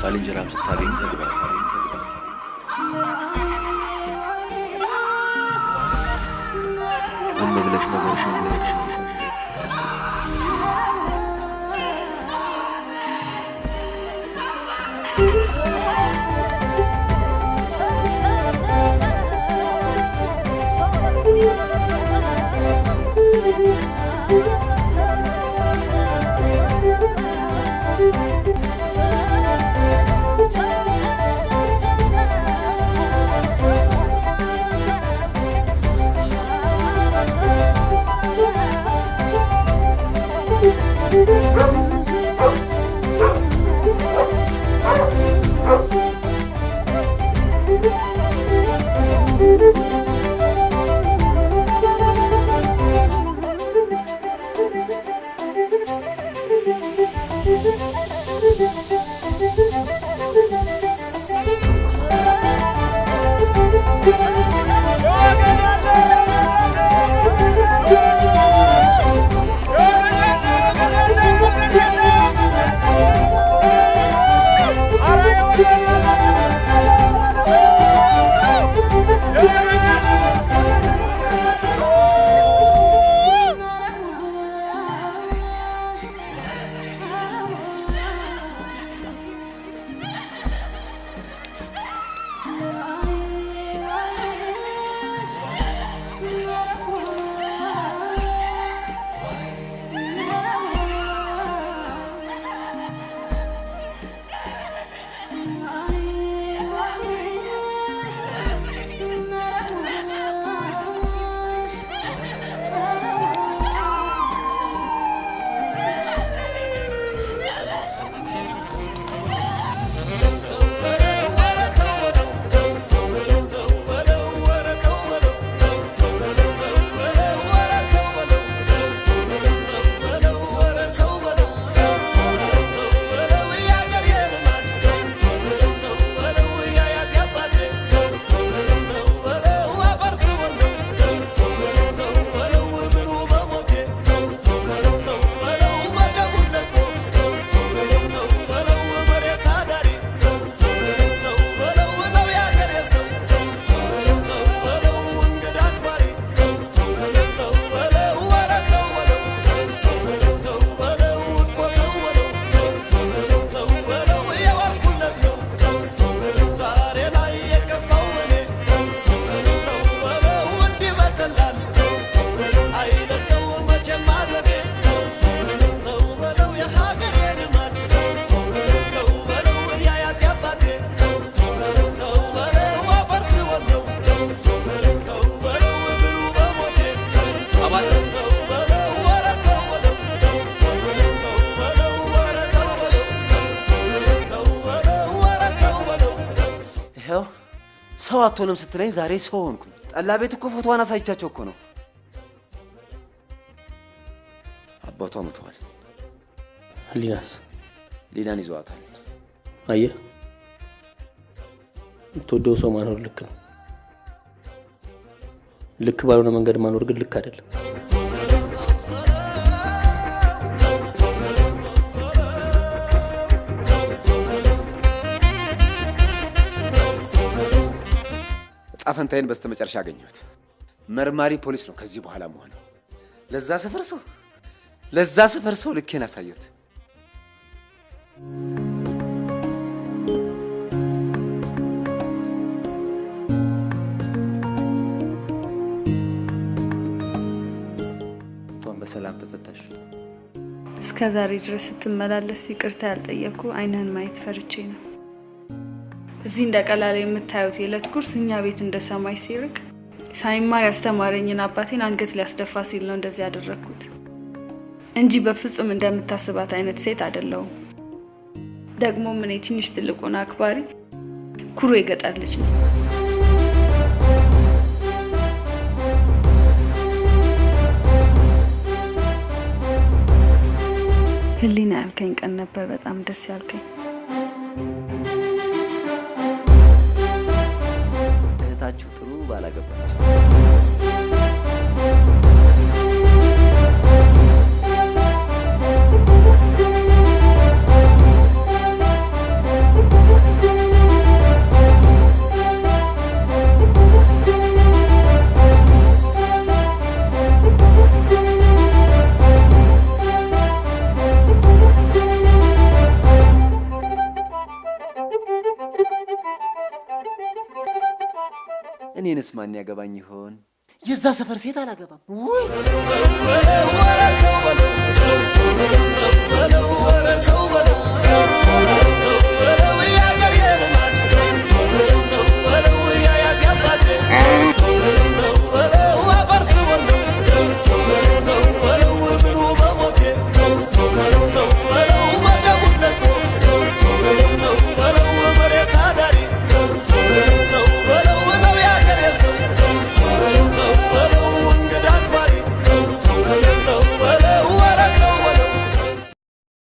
ባልንጀራም ስታገኝ ተግባር ዝም ብለሽ ነገርሽን ሰው አትሆንም ስትለኝ ዛሬ ሰው ሆንኩኝ። ጠላ ቤት እኮ ፎቶዋን አሳይቻቸው እኮ ነው። አባቷ ሞተዋል። ሊናስ? ሊናን ይዘዋታል። አየህ፣ የምትወደው ሰው ማኖር ልክ ነው። ልክ ባልሆነ መንገድ ማኖር ግን ልክ አይደለም። ጣፈንታይን በስተመጨረሻ አገኘሁት። መርማሪ ፖሊስ ነው ከዚህ በኋላ መሆነው። ለዛ ሰፈር ሰው ልኬን አሳየሁት። እንኳን በሰላም ተፈታሽ። እስከ ዛሬ ድረስ ስትመላለስ ይቅርታ ያልጠየቅኩ አይንህን ማየት ፈርቼ ነው። እዚህ እንደቀላል የምታዩት የዕለት ጉርስ እኛ ቤት እንደ ሰማይ ሲርቅ ሳይማር ያስተማረኝን አባቴን አንገት ሊያስደፋ ሲል ነው እንደዚህ ያደረኩት እንጂ በፍጹም እንደምታስባት አይነት ሴት አይደለሁም። ደግሞ ምን ትንሽ ትልቁን አክባሪ ኩሩ የገጠር ልጅ ነው። ህሊና ያልከኝ ቀን ነበር በጣም ደስ ያልከኝ። እህታችሁ ጥሩ ባላገባች እኔንስ ማን ያገባኝ ይሆን? የዛ ሰፈር ሴት አላገባም። ወይ